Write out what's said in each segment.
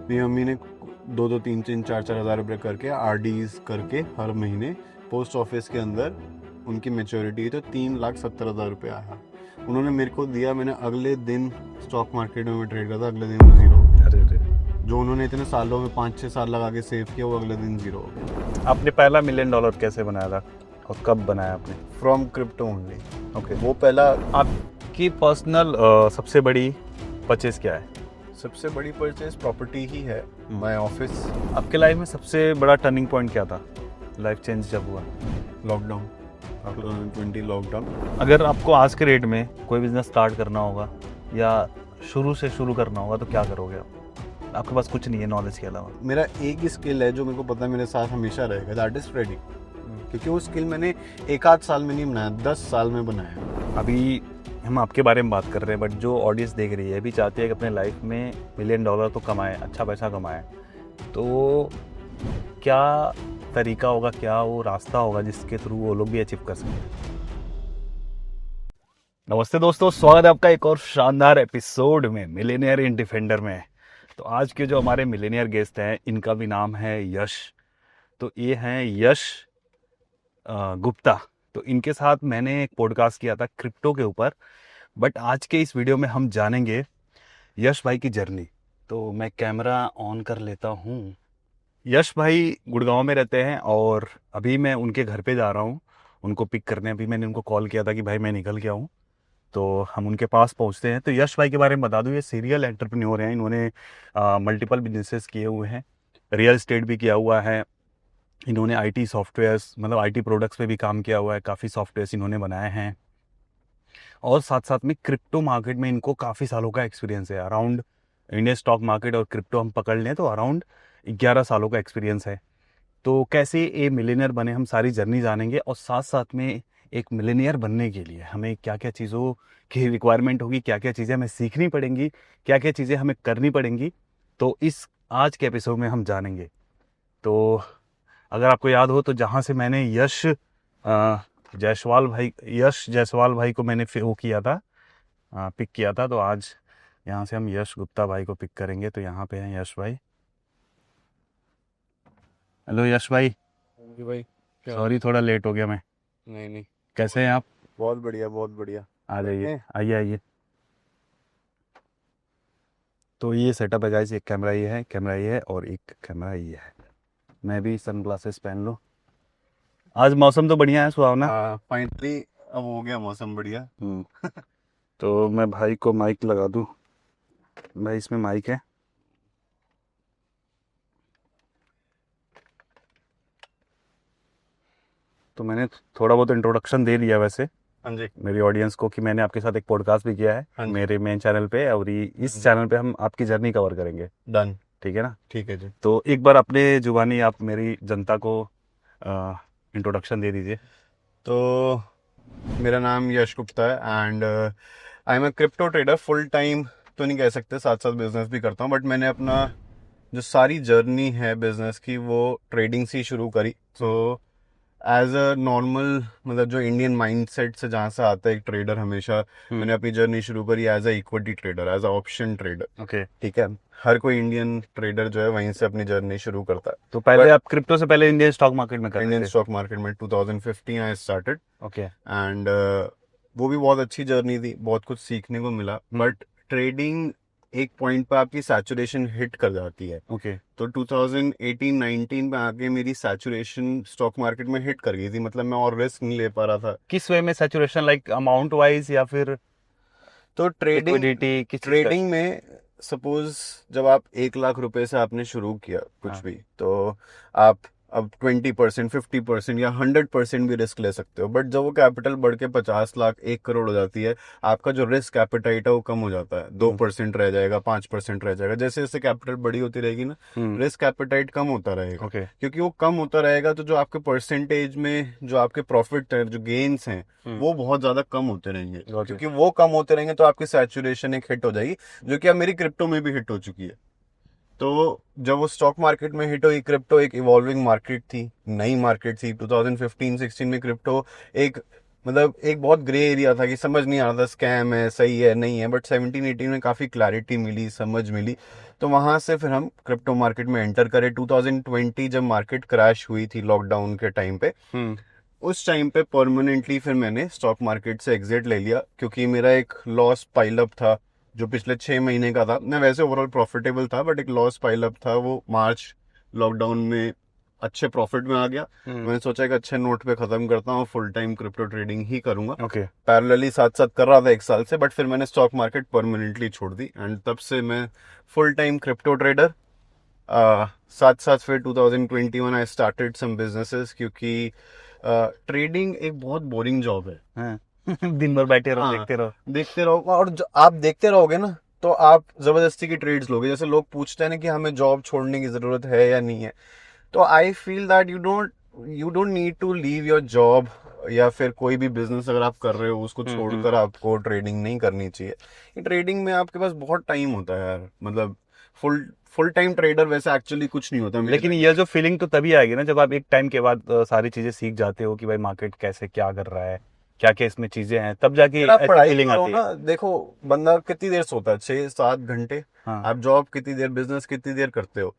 मेरी मम्मी ने 2-3-4 करके आरडीज करके हर महीने पोस्ट ऑफिस के अंदर उनकी मेच्योरिटी तो 3,70,000 आया। उन्होंने मेरे को दिया, मैंने अगले दिन स्टॉक मार्केट में ट्रेड करा था, अगले दिन वो जीरो। अरे अरे, जो उन्होंने इतने सालों में 5-6 साल लगा के सेव किया, वो अगले दिन जीरो हो गया। आपने पहला $1 मिलियन कैसे बनाया था और कब बनाया आपने? From crypto only. ओके, वो पहला आपकी पर्सनल सबसे बड़ी परचेज क्या है? सबसे बड़ी परचेज प्रॉपर्टी ही है, माय ऑफिस। आपके लाइफ में सबसे बड़ा टर्निंग पॉइंट क्या था, लाइफ चेंज जब हुआ? Lockdown, 2020 lockdown. अगर आपको आज के रेट में कोई बिजनेस स्टार्ट करना होगा या शुरू से शुरू करना होगा तो क्या करोगे आप? आपके पास कुछ नहीं है नॉलेज के अलावा। मेरा एक ही स्किल है जो मेरे को पता है मेरे साथ हमेशा रहेगा, दैट इज ट्रेडिंग। क्योंकि वो स्किल मैंने 1-8 साल में नहीं बनाया, 10 साल में बनाया। अभी हम आपके बारे में बात कर रहे हैं, बट जो ऑडियंस देख रही है भी चाहती है कि अपने लाइफ में $1 मिलियन तो कमाए, अच्छा पैसा कमाए, तो क्या तरीका होगा, क्या वो रास्ता होगा जिसके थ्रू वो लोग भी अचीव कर सकते? नमस्ते दोस्तों, स्वागत है आपका एक और शानदार एपिसोड में मिलेनियर इन डिफेंडर में। तो आज के जो हमारे मिलेनियर गेस्ट हैं, इनका भी नाम है यश। तो ये हैं यश गुप्ता। तो इनके साथ मैंने एक पॉडकास्ट किया था क्रिप्टो के ऊपर, बट आज के इस वीडियो में हम जानेंगे यश भाई की जर्नी। तो मैं कैमरा ऑन कर लेता हूँ। यश भाई गुड़गांव में रहते हैं और अभी मैं उनके घर पे जा रहा हूँ उनको पिक करने। अभी मैंने उनको कॉल किया था कि भाई मैं निकल गया हूँ, तो हम उनके पास पहुँचते हैं। तो यश भाई के बारे में बता दूँ, ये सीरियल एंटरप्रेन्योर हैं। इन्होंने मल्टीपल बिजनेसेस किए हुए हैं, रियल एस्टेट भी किया हुआ है। इन्होंने आईटी सॉफ्टवेयर्स, मतलब आईटी प्रोडक्ट्स पे भी काम किया हुआ है, काफ़ी सॉफ्टवेयर्स इन्होंने बनाए हैं। और साथ साथ में क्रिप्टो मार्केट में इनको काफ़ी सालों का एक्सपीरियंस है। अराउंड इंडियन स्टॉक मार्केट और क्रिप्टो हम पकड़ लें तो अराउंड 11 सालों का एक्सपीरियंस है। तो कैसे ये मिलेनियर बने, हम सारी जर्नी जानेंगे। और साथ साथ में एक मिलेनियर बनने के लिए हमें क्या क्या चीज़ों की रिक्वायरमेंट होगी, क्या क्या चीज़ें हमें सीखनी पड़ेंगी, क्या क्या चीज़ें हमें करनी पड़ेंगी, तो इस आज के एपिसोड में हम जानेंगे। तो अगर आपको याद हो तो जहाँ से मैंने यश जायसवाल भाई को मैंने वो किया था, पिक किया था, तो आज यहाँ से हम यश गुप्ता भाई को पिक करेंगे। तो यहाँ पे हैं यश भाई। हेलो यश भाई, जी भाई, क्या? सॉरी थोड़ा लेट हो गया मैं। नहीं नहीं, कैसे हैं आप? बहुत बढ़िया बहुत बढ़िया। आ जाइए, बैठे? आइए आइए। तो ये सेटअप है गाइस, एक कैमरा ये है और एक कैमरा ये है। मैं भी सनग्लासेस पहन लो। आज मौसम तो बढ़िया है, सुहावना। हाँ, फाइनली अब हो गया मौसम बढ़िया। तो मैं भाई को माइक लगा दूं। भाई इसमें माइक है। तो मैंने थोड़ा बहुत इंट्रोडक्शन दे दिया वैसे हाँ जी। मेरी ऑडियंस को कि मैंने आपके साथ एक पॉडकास्ट भी किया हाँ है जी। मेरे मेन चैनल पे, और इस चैनल पे हम आपकी जर्नी कवर करेंगे। डन। ठीक है ना? ठीक है जी। तो एक बार अपने जुबानी आप मेरी जनता को इंट्रोडक्शन दे दीजिए। तो मेरा नाम यश गुप्ता है and I am a crypto trader. Full time तो नहीं कह सकते, साथ साथ बिजनेस भी करता हूँ, बट मैंने अपना जो सारी जर्नी है बिजनेस की वो ट्रेडिंग से ही शुरू करी। तो एज अ नॉर्मल, मतलब जो इंडियन माइंडसेट से जहाँ से आता है एक ट्रेडर, हमेशा मैंने अपनी जर्नी शुरू करी as a equity trader, as a option trader. Okay. ठीक है, हर कोई इंडियन ट्रेडर जो है वहीं से अपनी जर्नी शुरू करता है। तो पहले आप क्रिप्टो से पहले इंडियन स्टॉक मार्केट में कर रहे इंडियन थे? स्टॉक मार्केट में 2015 आई स्टार्टेड ओके। एंड वो भी बहुत अच्छी जर्नी थी, बहुत कुछ सीखने को मिला। बट ट्रेडिंग एक पॉइंट पे आपकी सैचुरेशन हिट कर जाती है। ओके। तो 2018-19 में आके मेरी सैचुरेशन स्टॉक मार्केट में हिट कर गई थी, मतलब मैं और रिस्क नहीं ले पा रहा था। किस वे में सैचुरेशन, लाइक अमाउंट वाइज या फिर तो ट्रेडिंग लिक्विडिटी, किस चीज का? ट्रेडिंग में सपोज जब आप 1 लाख रुपए से आपने शुरू किया कुछ हाँ। भी, तो आप अब 20%, 50% या 100% भी रिस्क ले सकते हो। बट जब वो कैपिटल बढ़ के 50 लाख, 1 करोड़ हो जाती है, आपका जो रिस्क एपेटाइट है वो कम हो जाता है। 2% रह जाएगा, 5% रह जाएगा। जैसे जैसे कैपिटल बड़ी होती रहेगी ना, रिस्क एपेटाइट कम होता रहेगा। ओके। क्योंकि वो कम होता रहेगा तो जो आपके परसेंटेज में जो आपके प्रॉफिट है, जो गेन्स हैं, वो बहुत ज्यादा कम होते रहेंगे। क्योंकि वो कम होते रहेंगे तो आपकी सैचुरेशन एक हिट हो जाएगी, जो कि अब मेरी क्रिप्टो में भी हिट हो चुकी है। तो जब वो स्टॉक मार्केट में हिट हुई, क्रिप्टो एक इवॉल्विंग मार्केट थी, नई मार्केट थी। 2015-16 में क्रिप्टो एक मतलब एक बहुत ग्रे एरिया था कि समझ नहीं आ रहा था स्कैम है सही है नहीं है, बट 17-18 में काफ़ी क्लैरिटी मिली, समझ मिली। तो वहाँ से फिर हम क्रिप्टो मार्केट में एंटर करे। 2020 जब मार्केट क्रैश हुई थी लॉकडाउन के टाइम पे, उस टाइम पे परमानेंटली फिर मैंने स्टॉक मार्केट से एग्जिट ले लिया, क्योंकि मेरा एक लॉस पाइलअप था जो पिछले 6 महीने का था। मैं वैसे ओवरऑल प्रॉफिटेबल था, बट एक लॉस पाइलअप था, वो मार्च लॉकडाउन में अच्छे प्रॉफिट में आ गया। मैंने सोचा कि अच्छे नोट पे खत्म करता हूँ, फुल टाइम क्रिप्टो ट्रेडिंग ही करूंगा। ओके। पैरेलली साथ साथ कर रहा था 1 साल से, बट फिर मैंने स्टॉक मार्केट परमानेंटली छोड़ दी, एंड तब से मैं फुल टाइम क्रिप्टो ट्रेडर। साथ साथ फिर 2021 आई स्टार्टेड सम बिजनेसेस, क्योंकि ट्रेडिंग एक बहुत बोरिंग जॉब है। हाँ। दिन भर बैठे रहो, हाँ, देखते रहो। और आप देखते रहोगे ना तो आप जबरदस्ती की ट्रेड्स लोगे। जैसे लोग पूछते हैं ना कि हमें जॉब छोड़ने की जरूरत है या नहीं है, तो I feel that you don't need to leave your job, या फिर कोई भी बिजनेस अगर आप कर रहे हो उसको छोड़कर आपको ट्रेडिंग नहीं करनी चाहिए। ट्रेडिंग में आपके पास बहुत टाइम होता है यार, मतलब फुल टाइम ट्रेडर वैसे एक्चुअली कुछ नहीं होता मेरे लेकिन ये जो फीलिंग तो तभी आएगी ना जब आप एक टाइम के बाद सारी चीजें सीख जाते हो कि भाई मार्केट कैसे क्या कर रहा है, क्या क्या इसमें चीजें हैं, तब जाके आप ऐसी पढ़ाई फीलिंग करो आती है। ना। देखो, बंदा कितनी देर सोता है? 6-7 घंटे। हाँ। आप जॉब कितनी देर, बिजनेस कितनी देर करते हो?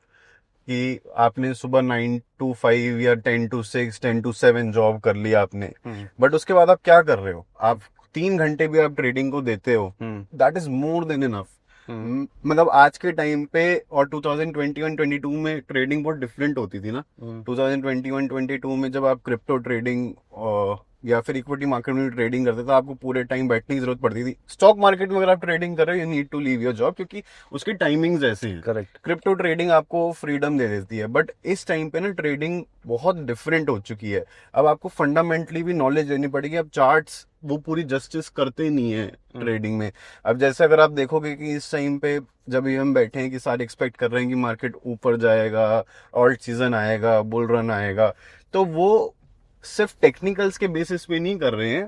कि आपने सुबह 9 to 5 या 10 to 6, 10 to 7 जॉब कर लिया आपने, बट उसके बाद आप क्या कर रहे हो? आप 3 घंटे भी आप ट्रेडिंग को देते हो, that is more than enough. मतलब आज के टाइम पे, और 2021-22 में ट्रेडिंग बहुत डिफरेंट होती थी ना। 2021-22 में जब आप क्रिप्टो ट्रेडिंग या फिर इक्विटी मार्केट में ट्रेडिंग करते थे, तो आपको पूरे टाइम बैठने की जरूरत पड़ती थी। स्टॉक मार्केट में अगर आप ट्रेडिंग कर रहे हो, you need to leave your job, क्योंकि उसकी टाइमिंग्स ऐसी हैं। करेक्ट। क्रिप्टो ट्रेडिंग आपको फ्रीडम दे देती है, बट इस टाइम पे ना ट्रेडिंग बहुत डिफरेंट हो चुकी है। अब आपको फंडामेंटली भी नॉलेज लेनी पड़ेगी। अब चार्ट्स वो पूरी जस्टिस करते नहीं है ट्रेडिंग में। अब जैसे अगर आप देखोगे कि इस टाइम पे जब ये हम बैठे हैं कि सारे एक्सपेक्ट कर रहे हैं कि मार्केट ऊपर जाएगा, ऑल्ट सीजन आएगा, बुल रन आएगा, तो वो सिर्फ टेक्निकल्स के बेसिस पे नहीं कर रहे हैं,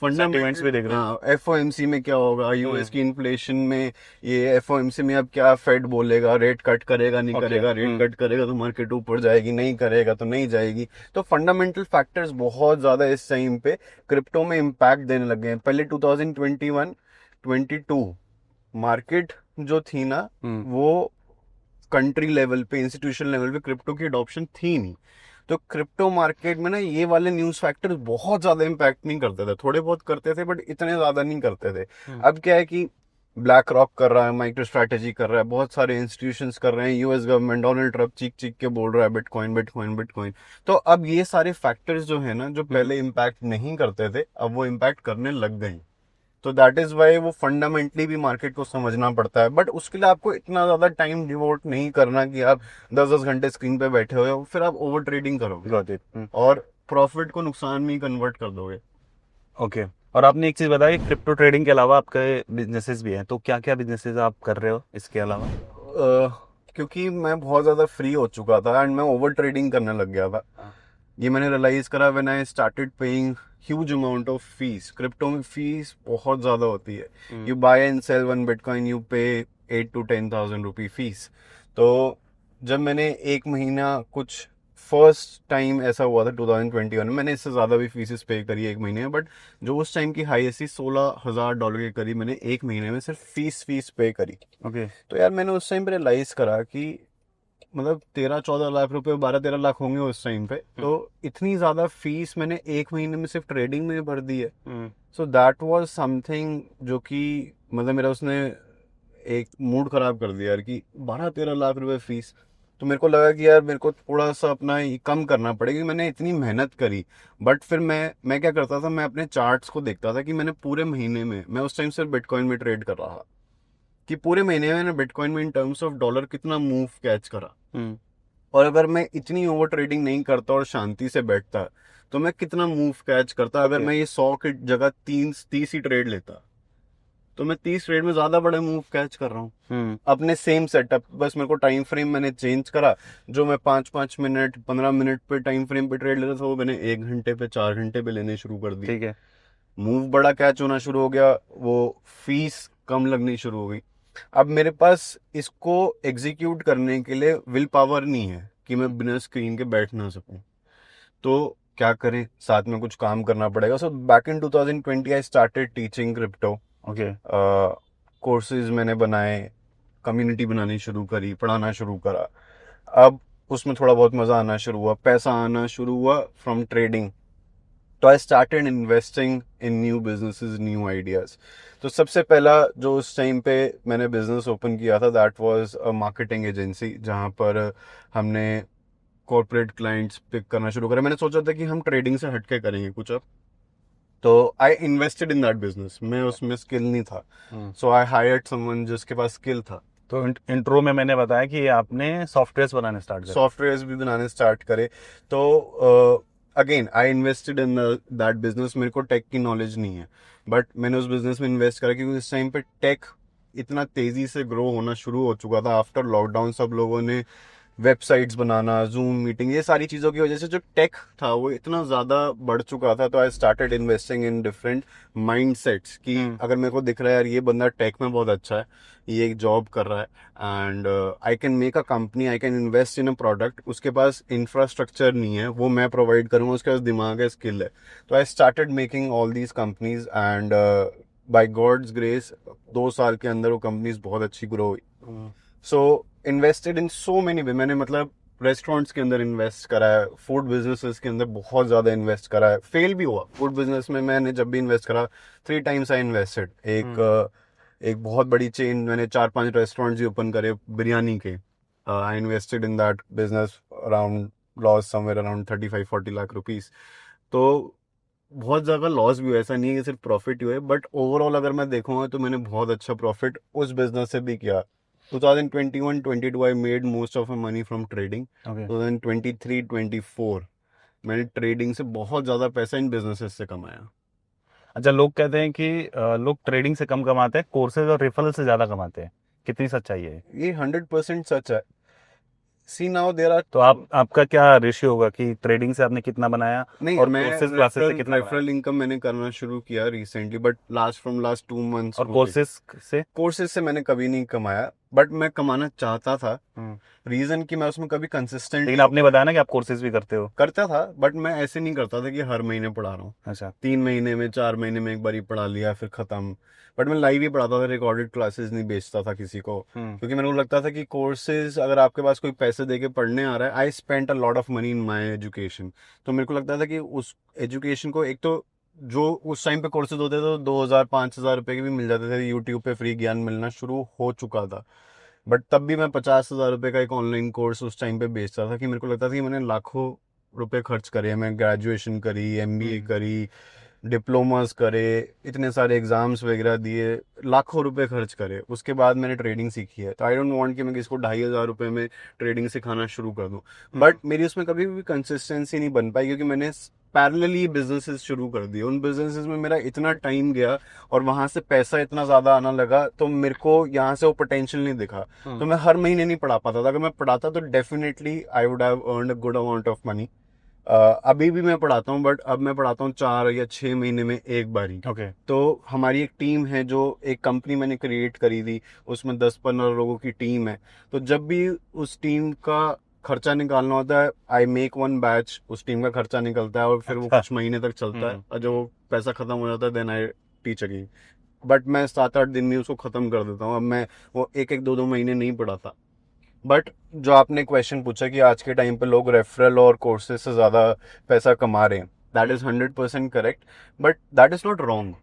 सेंटिमेंट्स भी देख रहे हैं। हाँ, एफओएमसी में क्या होगा, यूएस की इन्फ्लेशन में, ये एफओएमसी में अब क्या फेड बोलेगा, रेट कट करेगा नहीं करेगा, रेट कट करेगा तो मार्केट ऊपर जाएगी, नहीं करेगा तो नहीं जाएगी। तो फंडामेंटल फैक्टर्स बहुत ज्यादा इस टाइम पे क्रिप्टो में इम्पैक्ट देने लगे हैं। पहले 2021-22 मार्केट जो थी ना, वो कंट्री लेवल पे, इंस्टीट्यूशन लेवल पे क्रिप्टो की अडॉप्शन थी नहीं। तो क्रिप्टो मार्केट में ना ये वाले न्यूज फैक्टर्स बहुत ज्यादा इम्पैक्ट नहीं करते थे। थोड़े बहुत करते थे, बट इतने ज्यादा नहीं करते थे। अब क्या है कि ब्लैक रॉक कर रहा है, माइक्रो स्ट्रेटेजी कर रहा है, बहुत सारे इंस्टीट्यूशंस कर रहे हैं, यूएस गवर्नमेंट, डोनाल्ड ट्रम्प चीख चीख के बोल रहा है बिटकॉइन बिटकॉइन बिटकॉइन। तो अब ये सारे फैक्टर्स जो है ना, जो पहले इम्पैक्ट नहीं करते थे, अब वो इम्पैक्ट करने लग गए। तो दैट इज वाई वो फंडामेंटली भी मार्केट को समझना पड़ता है, बट उसके लिए आपको इतना ज्यादा टाइम डिवोट नहीं करना कि आप 10-10 घंटे स्क्रीन पे बैठे हुए हो, फिर आप ओवर ट्रेडिंग करोगे और प्रॉफिट को नुकसान में कन्वर्ट कर दोगे। ओके। और आपने एक चीज बताई, क्रिप्टो ट्रेडिंग के अलावा आपके बिजनेसेस भी हैं, तो क्या क्या बिजनेसेस आप कर रहे हो इसके अलावा? क्योंकि मैं बहुत ज्यादा फ्री हो चुका था एंड मैं ओवर ट्रेडिंग करने लग गया था। ये मैंने रियलाइज करा when I started paying huge amount of fees. Crypto में फीस बहुत ज्यादा होती है। You buy and sell one bitcoin, you pay 8 to 10,000 rupee fees. तो जब मैंने एक महीना, कुछ फर्स्ट टाइम ऐसा हुआ था 2021 में, मैंने इससे ज्यादा भी फीसेस पे करी एक महीने में, बट जो उस टाइम की हाईएस्ट थी $16,000 के करीब मैंने एक महीने में सिर्फ फीस पे करी। ओके। तो यार मैंने उस टाइम पे रियलाइज करा कि मतलब 13-14 लाख रुपए, 12-13 लाख होंगे उस टाइम पे, तो इतनी ज्यादा फीस मैंने एक महीने में सिर्फ ट्रेडिंग में भर दी है। सो दैट वाज समथिंग जो कि मतलब मेरा उसने एक मूड खराब कर दिया यार, कि 12-13 लाख रुपए फीस। तो मेरे को लगा कि यार मेरे को थोड़ा सा अपना ये कम करना पड़ेगा। मैंने इतनी मेहनत करी, बट फिर मैं क्या करता था, मैं अपने चार्ट्स को देखता था कि मैंने पूरे महीने में, मैं उस टाइम सिर्फ बिटकॉइन में ट्रेड कर रहा था, कि पूरे महीने में मैंने बिटकॉइन में इन टर्म्स ऑफ डॉलर कितना मूव कैच करा। और अगर मैं इतनी ओवर ट्रेडिंग नहीं करता और शांति से बैठता, तो मैं कितना मूव कैच करता। अगर मैं ये 100 की जगह 30 ही ट्रेड लेता, तो मैं 30 ट्रेड में ज्यादा बड़े मूव कैच कर रहा हूँ अपने सेम सेटअप। बस मेरे को टाइम फ्रेम मैंने चेंज करा, जो मैं 5-5 मिनट 15 मिनट पे टाइम फ्रेम पे ट्रेड लेता था, वो मैंने 1 घंटे पे 4 घंटे पे लेने शुरू कर दी। ठीक है। मूव बड़ा कैच होना शुरू हो गया, वो फीस कम लगनी शुरू हो गई। अब मेरे पास इसको एग्जीक्यूट करने के लिए विल पावर नहीं है कि मैं बिना स्क्रीन के बैठ ना सकूं। तो क्या करें, साथ में कुछ काम करना पड़ेगा. So back in 2020 I started teaching crypto. Okay. Courses मैंने बनाए, कम्युनिटी बनानी शुरू करी, पढ़ाना शुरू करा. अब उसमें थोड़ा बहुत मजा आना शुरू हुआ, पैसा आना शुरू हुआ फ्रॉम ट्रेडिंग. तो I started investing in new businesses, new ideas. तो सबसे पहला जो उस टाइम पे मैंने बिजनेस ओपन किया था, that was a marketing agency, जहाँ पर हमने कॉर्पोरेट क्लाइंट्स पिक करना शुरू करा. मैंने सोचा था कि हम ट्रेडिंग से हटके करेंगे कुछ अब. तो I invested in that business. मैं उसमें स्किल नहीं था, सो आई हायर्ड समवन जिसके पास स्किल था. तो इंट्रो में मैंने बताया कि आपने सॉफ्टवेयर्स बनाने स्टार्ट किया. सॉफ्टवेयर भी बनाने स्टार्ट करे. तो again I invested in that business. मेरे को टेक की नॉलेज नहीं है, बट मैंने उस बिजनेस में इन्वेस्ट करा क्योंकि उस टाइम पे टेक इतना तेजी से ग्रो होना शुरू हो चुका था. आफ्टर लॉकडाउन सब लोगों ने वेबसाइट्स बनाना, जूम मीटिंग, ये सारी चीज़ों की वजह से जो टेक था वो इतना ज़्यादा बढ़ चुका था. तो I started investing in different mindsets कि अगर मेरे को दिख रहा है यार ये बंदा टेक में बहुत अच्छा है, ये एक जॉब कर रहा है, and I can make a company, I can invest in a product. उसके पास इंफ्रास्ट्रक्चर नहीं है, वो मैं प्रोवाइड करूँगा, उसके पास दिमाग है, स्किल है. तो I started making all these companies, and by God's grace 2 साल के अंदर वो कंपनीज बहुत अच्छी ग्रो हुई. So invested in so many way. मैंने मतलब रेस्टोरेंट्स के अंदर इन्वेस्ट करा है, फूड बिजनेसेस के अंदर बहुत ज़्यादा इन्वेस्ट करा है. फेल भी हुआ फूड बिजनेस में. मैंने जब भी इन्वेस्ट करा 3 टाइम्स आई इन्वेस्टेड. एक बहुत बड़ी चेन, मैंने 4-5 रेस्टोरेंट्स ही ओपन करे बिरयानी के. I invested in that business around loss somewhere around 35-40 lakh rupees. तो बहुत ज़्यादा लॉस भी हुआ, ऐसा नहीं है कि सिर्फ प्रॉफिट ही हुए, बट ओवरऑल अगर मैं देखूंगा तो मैंने बहुत अच्छा प्रॉफिट उस बिजनेस से भी किया. 2021-22 I made most of my money from trading. Okay. 2023-24 मैंने ट्रेडिंग से बहुत ज़्यादा पैसा इन बिजनेसेस से कमाया. अच्छा, लोग कहते हैं कि लोग ट्रेडिंग से कम कमाते हैं, कोर्सेज और रेफरल से ज्यादा कमाते हैं. कितनी सच्चाई है? ये 100% सच है. सी नाउ देयर आर. तो आपका क्या रेशियो होगा कि ट्रेडिंग से आपने कितना बनाया नहीं, और मैं कोर्सेज क्लासेस से कितना बनाया? रेफरल इनकम मैंने करना शुरू किया रिसेंटली, बट लास्ट 2 मंथ्स. और कोर्सेज से मैंने कभी नहीं कमाया, बट मैं कमाना चाहता था. रीजन कि मैं उसमें कभी कंसिस्टेंट. लेकिन आपने बताया ना कि आप कोर्सेज भी करता था, बट मैं ऐसे नहीं करता था कि हर महीने पढ़ा रहा हूँ. अच्छा. 3 महीने में, 4 महीने में एक बार ही पढ़ा लिया, फिर खत्म. बट मैं लाइव ही पढ़ाता था, रिकॉर्डेड क्लासेस नहीं बेचता था किसी को, क्योंकि मेरे को लगता था कि कोर्सेज अगर आपके पास कोई पैसे दे के पढ़ने आ रहा है, I spent a lot of money in my education. तो मेरे को लगता था कि उस एजुकेशन को, एक तो जो उस टाइम पे कोर्सेज होते थे तो 2,000-5,000 रुपए के भी मिल जाते थे. यूट्यूब पे फ्री ज्ञान मिलना शुरू हो चुका था, बट तब भी मैं 50,000 रुपए का एक ऑनलाइन कोर्स उस टाइम पे बेचता था कि मेरे को लगता था कि मैंने लाखों रुपए खर्च करे. मैं ग्रेजुएशन करी, MBA करी, डिप्लोमास करे, इतने सारे एग्जाम्स वगैरह दिए, लाखों रुपए खर्च करे, उसके बाद मैंने ट्रेडिंग सीखी है. तो आई डोंट वांट कि मैं किसी को 2,500 रुपए में ट्रेडिंग सिखाना शुरू कर दूं. बट मेरी उसमें कभी भी कंसिस्टेंसी नहीं बन पाई, क्योंकि मैंने पैरेलली बिजनेसेस शुरू कर दिए. उन बिजनेसेस में मेरा इतना टाइम गया और वहां से पैसा इतना ज्यादा आना लगा, तो मेरे को यहाँ से वो पोटेंशियल नहीं दिखा. तो मैं हर महीने नहीं पढ़ा पाता था. अगर मैं पढ़ाता तो definitely I would have earned a good amount of money. अभी भी मैं पढ़ाता हूँ, बट अब मैं पढ़ाता हूँ 4 या 6 महीने में एक बार ही. ओके. तो हमारी एक टीम है, जो एक कंपनी मैंने क्रिएट करी थी, उसमें 10-15 लोगों की टीम है. तो जब भी उस टीम का खर्चा निकालना होता है, आई मेक 1 बैच, उस टीम का खर्चा निकलता है और फिर वो कुछ महीने तक चलता है, और जो पैसा खत्म हो जाता है then I teach again. But मैं 7-8 दिन में उसको खत्म कर देता हूँ. अब मैं वो 1-2 महीने नहीं पढ़ाता. बट जो आपने क्वेश्चन पूछा कि आज के टाइम पे लोग रेफरल और कोर्सेज से ज्यादा पैसा कमा रहे हैं, that is 100% correct, but that is not wrong.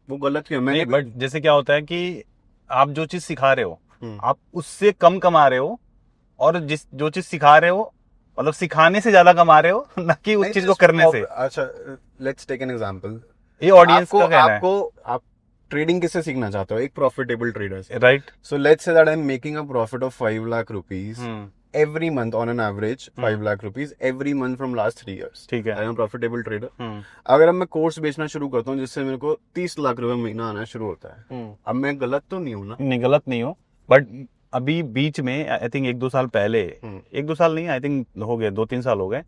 वो गलत क्यों? मैंने बट जैसे क्या होता है कि आप जो चीज सिखा रहे हो, आप उससे कम कमा रहे हो, और जो चीज सिखा रहे हो, मतलब सिखाने से ज्यादा कमा रहे हो, ना कि उस चीज को करने से. अच्छा, लेट्स टेक एन एग्जांपल. ये ऑडियंस का कहना है. आप ट्रेडिंग किससे सीखना चाहते हो? एक प्रॉफिटेबल ट्रेडर से, right? So let's say that I am making a profit of 5 lakh rupees every month on an average. 5 lakh rupees every month from last 3 years. ठीक है. I am a profitable trader. अगर अब मैं course बेचना शुरू करता हूँ जिससे मेरे को 30 लाख रुपए महीना आना शुरू होता है, अब मैं गलत तो नहीं हूँ ना? नहीं, गलत नहीं हो. बट अभी बीच में आई थिंक 1-2 साल पहले, 1-2 साल नहीं, आई थिंक हो गए 2-3 साल हो गए,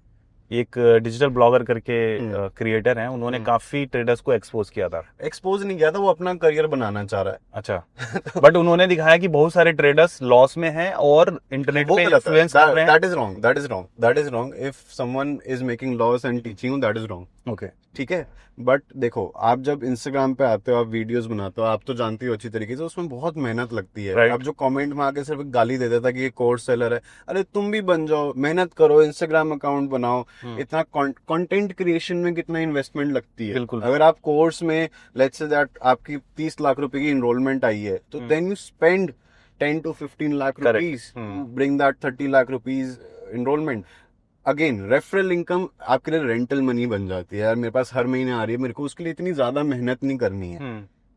एक डिजिटल ब्लॉगर करके हम्म। क्रिएटर हैं, उन्होंने काफी ट्रेडर्स को एक्सपोज किया था। एक्सपोज नहीं किया था, वो अपना करियर बनाना चाह रहा है। अच्छा। बट उन्होंने दिखाया कि बहुत सारे ट्रेडर्स लॉस में हैं और इंटरनेट वो पे गलत है, इन्फ्लुएंस कर रहे हैं। That is wrong, that is wrong, that is wrong. If someone is making loss and teaching you, that is wrong. Okay. ठीक है, बट देखो, आप जब इंस्टाग्राम पे आते हो, आप वीडियोस बनाते हो, आप तो जानती हो अच्छी तरीके से, उसमें बहुत मेहनत लगती है। Right. अब जो कमेंट में आके सिर्फ गाली दे देता कि ये कोर्स सेलर है, अरे तुम भी बन जाओ, मेहनत करो, इंस्टाग्राम अकाउंट बनाओ। इतना कंटेंट क्रिएशन में कितना इन्वेस्टमेंट लगती है। बिल्कुल। अगर आप कोर्स में लेट्स से दैट आपकी 30 लाख रुपए की इनरोलमेंट आई है, तो then you spend 10 to 15 lakh Correct. rupees to bring that 30 lakh rupees enrollment. Again referral income आपके लिए रेंटल मनी बन जाती है। यार मेरे पास हर महीने आ रही है, मेरे को उसके लिए इतनी ज्यादा मेहनत नहीं करनी है।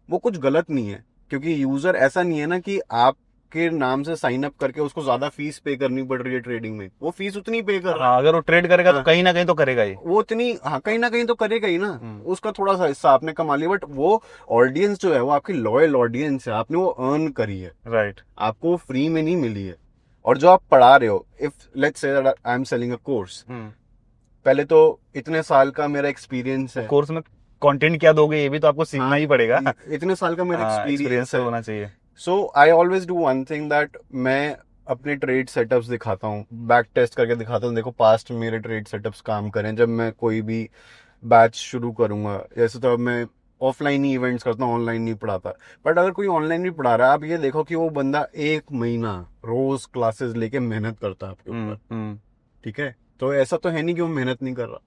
वो कुछ गलत नहीं है, क्योंकि यूजर ऐसा नहीं है ना कि आपके नाम से साइन अप करके उसको ज्यादा फीस पे करनी पड़ रही है ट्रेडिंग में। वो फीस उतनी पे कर रहा है। हाँ, अगर वो ट्रेड करेगा तो हाँ। कहीं ना कहीं तो करेगा ही। वो उतनी, हाँ, कहीं ना कहीं तो करेगा ही ना। उसका थोड़ा सा हिस्सा आपने कमा लिया, बट वो ऑडियंस जो है वो आपकी लॉयल ऑडियंस है, आपने वो अर्न करी है। राइट। आपको फ्री में नहीं मिली है। और जो आप पढ़ा रहे हो, if let's say that I am selling a course, पहले तो इतने साल का मेरा एक्सपीरियंस है। कोर्स में कंटेंट क्या दोगे ये भी तो आपको सीखना ही पड़ेगा। इतने साल का मेरा एक्सपीरियंस तो होना चाहिए। So I always do one thing, that मैं अपने ट्रेड सेटअप्स दिखाता हूँ, बैक टेस्ट करके दिखाता हूँ, देखो पास्ट में मेरे ट्रेड सेटअप्स काम करें। जब मैं कोई भी बैच शुरू करूंगा, जैसे तो अब मैं ऑफलाइन ही इवेंट्स करता हूँ, ऑनलाइन नहीं पढ़ाता। बट अगर कोई ऑनलाइन भी पढ़ा रहा है, आप ये देखो कि वो बंदा 1 महीना रोज क्लासेस लेके मेहनत करता है आपके ऊपर। ठीक है, तो ऐसा तो है नहीं कि वो मेहनत नहीं कर रहा,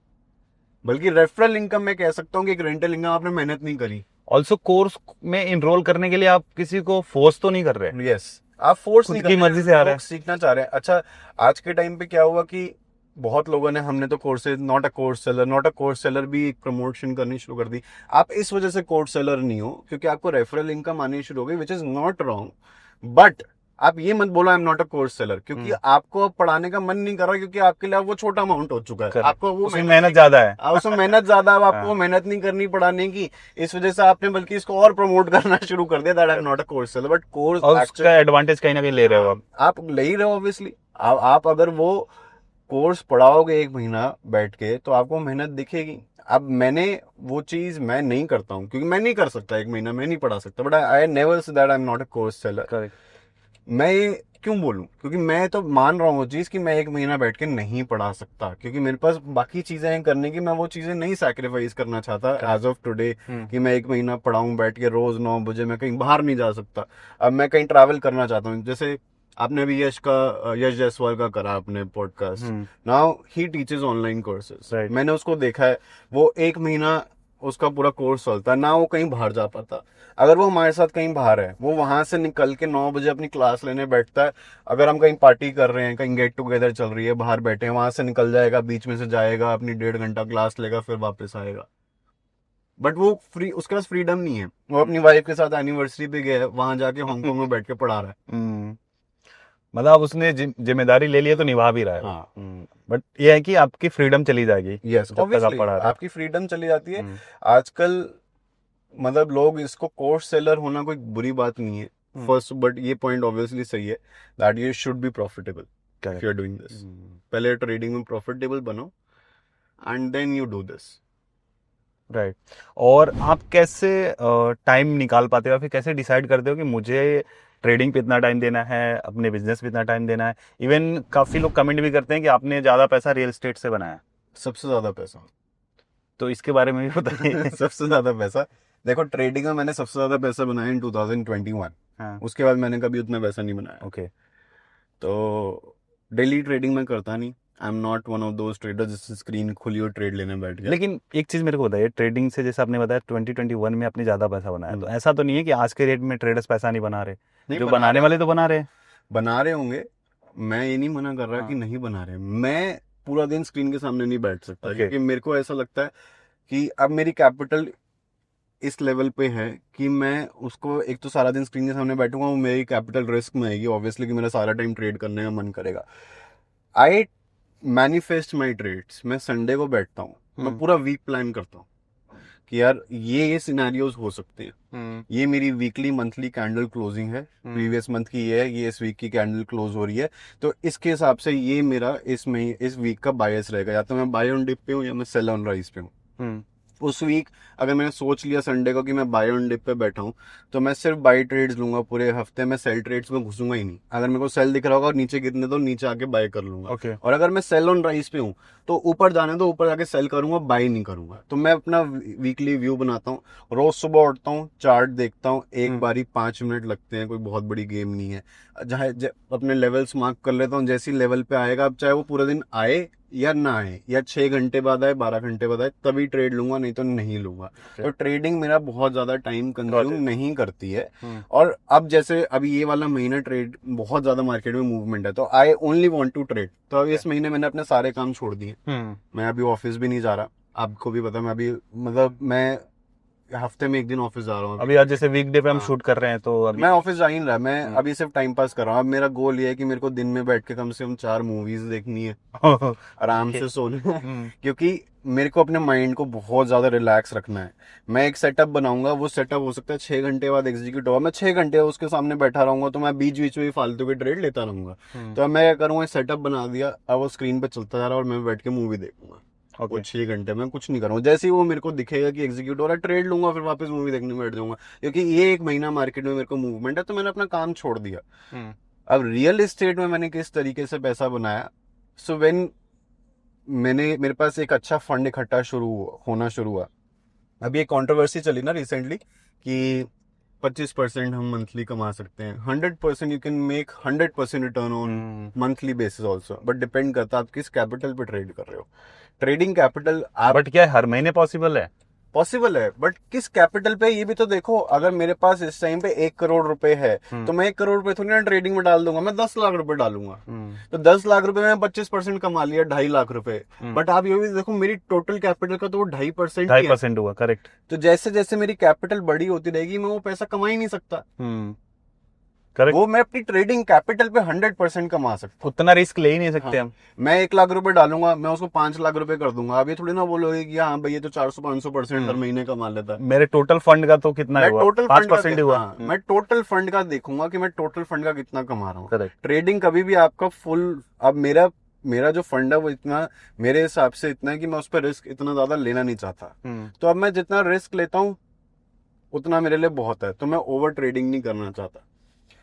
बल्कि रेफरल इनकम मैं कह सकता हूँ कि एक रेंटल इनकम आपने मेहनत नहीं करी। ऑल्सो कोर्स में इनरोल करने के लिए आप किसी को फोर्स तो नहीं कर रहे। यस, आप फोर्स खुद नहीं की कर रहे, मर्जी से आ रहे हैं। लोग सीखना चाह रहे हैं। अच्छा, आज के टाइम पे क्या हुआ कि बहुत लोगों ने, हमने तो courses, not a course seller भी एक प्रमोशन करनी शुरू कर दी। आप इस वजह से कोर्स सेलर नहीं हो क्योंकि आपको रेफरल इनकम आनी शुरू हो गई, which is not wrong. But आप ये मत बोलो I am not a course seller, क्योंकि आपको अब पढ़ाने का मन नहीं कर रहा, क्योंकि आपके लिए वो छोटा अमाउंट हो चुका है। आपको वो मेहनत ज्यादा है, उसमें मेहनत ज्यादा, अब आपको मेहनत नहीं करनी पढ़ाने की। इस वजह से आपने बल्कि इसको और प्रमोट करना शुरू कर दिया, that I am not a course seller. But course, और उसका एडवांटेज कहीं ना कहीं ले रहे हो आप ले ही रहे हो ऑब्वियसली। आप अगर वो कोर्स पढ़ाओगे 1 महीना बैठ के, तो आपको मेहनत दिखेगी। अब मैंने वो चीज मैं नहीं करता हूँ, क्योंकि मैं नहीं कर सकता, 1 महीना मैं नहीं पढ़ा सकता। But I never say that I am not a course seller. मैं ये क्यों बोलूं? क्योंकि मैं तो मान रहा हूँ वो चीज कि मैं 1 महीना बैठ के नहीं पढ़ा सकता, क्योंकि मेरे पास बाकी चीजें हैं करने की। मैं वो चीजें नहीं सैक्रिफाइस करना चाहता एज ऑफ टुडे कि मैं 1 महीना पढ़ाऊं बैठ के रोज 9 बजे। मैं कहीं बाहर नहीं जा सकता। अब मैं कहीं ट्रैवल करना चाहता हूँ, जैसे आपने अभी यश जायसवाल का करा अपने podcast. Now he teaches online courses. मैंने उसको देखा है, वो 1 महीना उसका पूरा कोर्स चलता है ना, वो कहीं बाहर जा पाता। अगर वो हमारे साथ कहीं बाहर है, वो वहां से निकल के 9 बजे अपनी क्लास लेने बैठता है। अगर हम कहीं पार्टी कर रहे हैं, कहीं गेट टुगेदर चल रही है, बाहर बैठे हैं, वहां से निकल जाएगा, बीच में से जाएगा, अपनी 1.5 घंटा क्लास लेगा, फिर वापस आएगा। बट वो फ्री, उसके पास फ्रीडम नहीं है। वो अपनी वाइफ के साथ एनिवर्सरी पे गया है, वहां जाके हांगकांग में बैठ के पढ़ा रहा है। मतलब उसने जिम्मेदारी ले ली है तो निभा भी रहा है। हाँ। बट ये है कि आपकी फ्रीडम चली जाएगी। यस, जब तक आप पढ़ा रहे हैं। आपकी फ्रीडम चली जाती है। आजकल मतलब लोग, इसको कोर्स सेलर होना कोई बुरी बात नहीं है फर्स्ट, बट ये पॉइंट ऑब्वियसली सही है that you should be profitable if you are doing this. पहले ट्रेडिंग में प्रॉफिटेबल बनो and then you do this. Right. और आप कैसे टाइम निकाल पाते हो, या फिर कैसे डिसाइड करते हो कि मुझे ट्रेडिंग पे इतना टाइम देना है, अपने बिजनेस पे इतना टाइम देना है? इवन काफी लोग कमेंट भी करते हैं कि आपने ज्यादा पैसा रियल एस्टेट से बनाया। सबसे ज्यादा पैसा, तो इसके बारे में भी बताइए। सबसे ज्यादा पैसा, देखो ट्रेडिंग में मैंने सबसे ज्यादा पैसा बनाया इन 2021। हाँ। उसके बाद मैंने कभी उतना पैसा नहीं बनाया। ओके। तो डेली ट्रेडिंग में करता नहीं। I am not one of those traders जिससे स्क्रीन खुली और ट्रेड लेने बैठ गया। लेकिन एक चीज मेरे को बताइए, ट्रेडिंग से जैसे आपने बताया 2021 में आपने ज्यादा पैसा बनाया, तो ऐसा तो नहीं है कि आज के रेट में ट्रेडर्स पैसा नहीं बना रहे? नहीं, जो बनाने वाले तो बना रहे हैं। बना रहे होंगे, मैं ये नहीं मना कर रहा कि नहीं बना रहे। मैं पूरा दिन स्क्रीन के सामने नहीं बैठ सकता, क्योंकि मेरे को ऐसा लगता है कि अब मेरी कैपिटल इस लेवल पे है कि मैं उसको, एक तो सारा दिन स्क्रीन के सामने बैठूंगा, वो मेरी कैपिटल रिस्क में आएगी ऑब्वियसली, कि मेरा सारा टाइम ट्रेड करने का मन करेगा। आई मैनिफेस्ट माई ट्रेड्स। मैं संडे को बैठता हूँ, मैं पूरा वीक प्लान करता हूँ कि यार ये सिनेरियोज हो सकते हैं। ये मेरी वीकली मंथली कैंडल क्लोजिंग है, प्रीवियस मंथ की ये है, ये इस वीक की कैंडल क्लोज हो रही है, तो इसके हिसाब से ये मेरा इस वीक का बायस रहेगा, या तो मैं बाय ऑन डिप पे हूँ या मैं सेल ऑन राइज पे हूँ। उस वीक अगर मैंने सोच लिया संडे को कि मैं बाय ऑन डिप पे बैठा हूँ, तो मैं सिर्फ बाय ट्रेड्स लूंगा पूरे हफ्ते में, सेल ट्रेड्स में घुसूंगा ही नहीं। अगर मेरे को सेल दिख रहा होगा और नीचे गिरने दो, नीचे आके बाय कर लूंगा। Okay. और अगर मैं सेल ऑन राइज पे हूँ तो ऊपर जाने दो, ऊपर जाके सेल करूंगा, बाय नहीं करूंगा। तो मैं अपना वीकली व्यू बनाता हूँ, रोज सुबह उठता हूँ, चार्ट देखता हूँ, एक बारी 5 मिनट लगते हैं, कोई बहुत बड़ी गेम नहीं है। जहाँ अपने लेवल्स मार्क कर लेता हूँ, जैसी लेवल पे आएगा, अब चाहे वो पूरा दिन आए या ना आए, या 6 घंटे बाद आए, 12 घंटे बाद आए, तभी ट्रेड लूंगा, नहीं तो नहीं लूंगा। तो ट्रेडिंग मेरा बहुत ज्यादा टाइम कंज्यूम नहीं करती है। और अब जैसे अभी ये वाला महीना ट्रेड बहुत ज्यादा मार्केट में मूवमेंट है, तो I only want to trade. तो अब इस महीने मैंने अपने सारे काम छोड़ दिए। मैं अभी ऑफिस भी नहीं जा रहा, आपको भी पता, मैं अभी मतलब मैं हफ्ते में 1 दिन ऑफिस जा रहा हूँ। अभी आज जैसे वीकडे पे हम शूट कर रहे हैं, तो अभी मैं ऑफिस जा ही नहीं रहा, मैं अभी सिर्फ टाइम पास कर रहा हूँ। अब मेरा गोल ये है कि मेरे को दिन में बैठ के कम से कम 4 मूवीज देखनी है, आराम से सोना है, क्योंकि मेरे को अपने माइंड को बहुत ज्यादा रिलैक्स रखना है। मैं एक सेटअप बनाऊंगा, वो सेटअप हो सकता है 6 घंटे बाद एग्जीक्यूट होगा, मैं 6 घंटे उसके सामने बैठा रहूंगा, तो मैं बीच बीच में फालतू के ट्रेड लेता रहूंगा। तो अब मैं क्या करूंगा, सेटअप बना दिया, अब वो स्क्रीन पे चलता जा रहा है और मैं बैठ के मूवी देखूंगा। वो 6 घंटे में कुछ नहीं करूंगा, जैसे ही वो मेरे को दिखेगा कि एग्जीक्यूट हो रहा है, ट्रेड लूंगा, फिर वापस मूवी देखने बैठ जाऊंगा। क्योंकि ये 1 महीना मार्केट में मेरे को मूवमेंट है, तो मैंने अपना काम छोड़ दिया। अब रियल एस्टेट में मैंने किस तरीके से पैसा बनाया, सो व्हेन मेरे पास एक अच्छा फंड इकट्ठा होना शुरू हुआ। अभी एक कंट्रोवर्सी चली ना रिसेंटली कि 25% हम मंथली कमा सकते हैं, 100% you can make 100% return on monthly basis also, but depend करता है आप किस कैपिटल पे ट्रेड कर रहे हो। ट्रेडिंग कैपिटल बट क्या हर महीने पॉसिबल है? पॉसिबल है, बट किस कैपिटल पे ये भी तो देखो। अगर मेरे पास इस टाइम पे 1 करोड़ रुपए है, तो मैं 1 करोड़ रुपए थोड़ी ना ट्रेडिंग में डाल दूंगा, मैं 10 लाख रुपए डालूंगा। तो 10 लाख रुपए में 25% कमा लिया, 2.5 लाख रुपए। बट आप ये भी देखो, मेरी टोटल कैपिटल का तो वो 2.5% हुआ, करेक्ट। तो जैसे जैसे मेरी कैपिटल बड़ी होती रहेगी, मैं वो पैसा कमा ही नहीं सकता। करेक्ट। वो मैं अपनी ट्रेडिंग कैपिटल पे 100% कमा सकता, उतना रिस्क ले ही नहीं सकते हम। मैं 1 लाख रुपए डालूंगा, मैं उसको 5 लाख रुपए कर दूंगा। अब ये थोड़ी ना बोलोगे कि हाँ भाई ये तो 400-500% हर महीने कमा लेता है। मेरे टोटल फंड का तो कितना हुआ? 5% हुआ। मैं टोटल फंड का देखूंगा कि मैं टोटल फंड का कितना कमा रहा हूँ। करेक्ट। ट्रेडिंग कभी भी आपका फुल, अब मेरा जो फंड है वो इतना, मेरे हिसाब से इतना है कि मैं उस पर रिस्क इतना ज्यादा लेना नहीं चाहता। तो अब मैं जितना रिस्क लेता हूँ उतना मेरे लिए बहुत है, तो मैं ओवर ट्रेडिंग नहीं करना चाहता।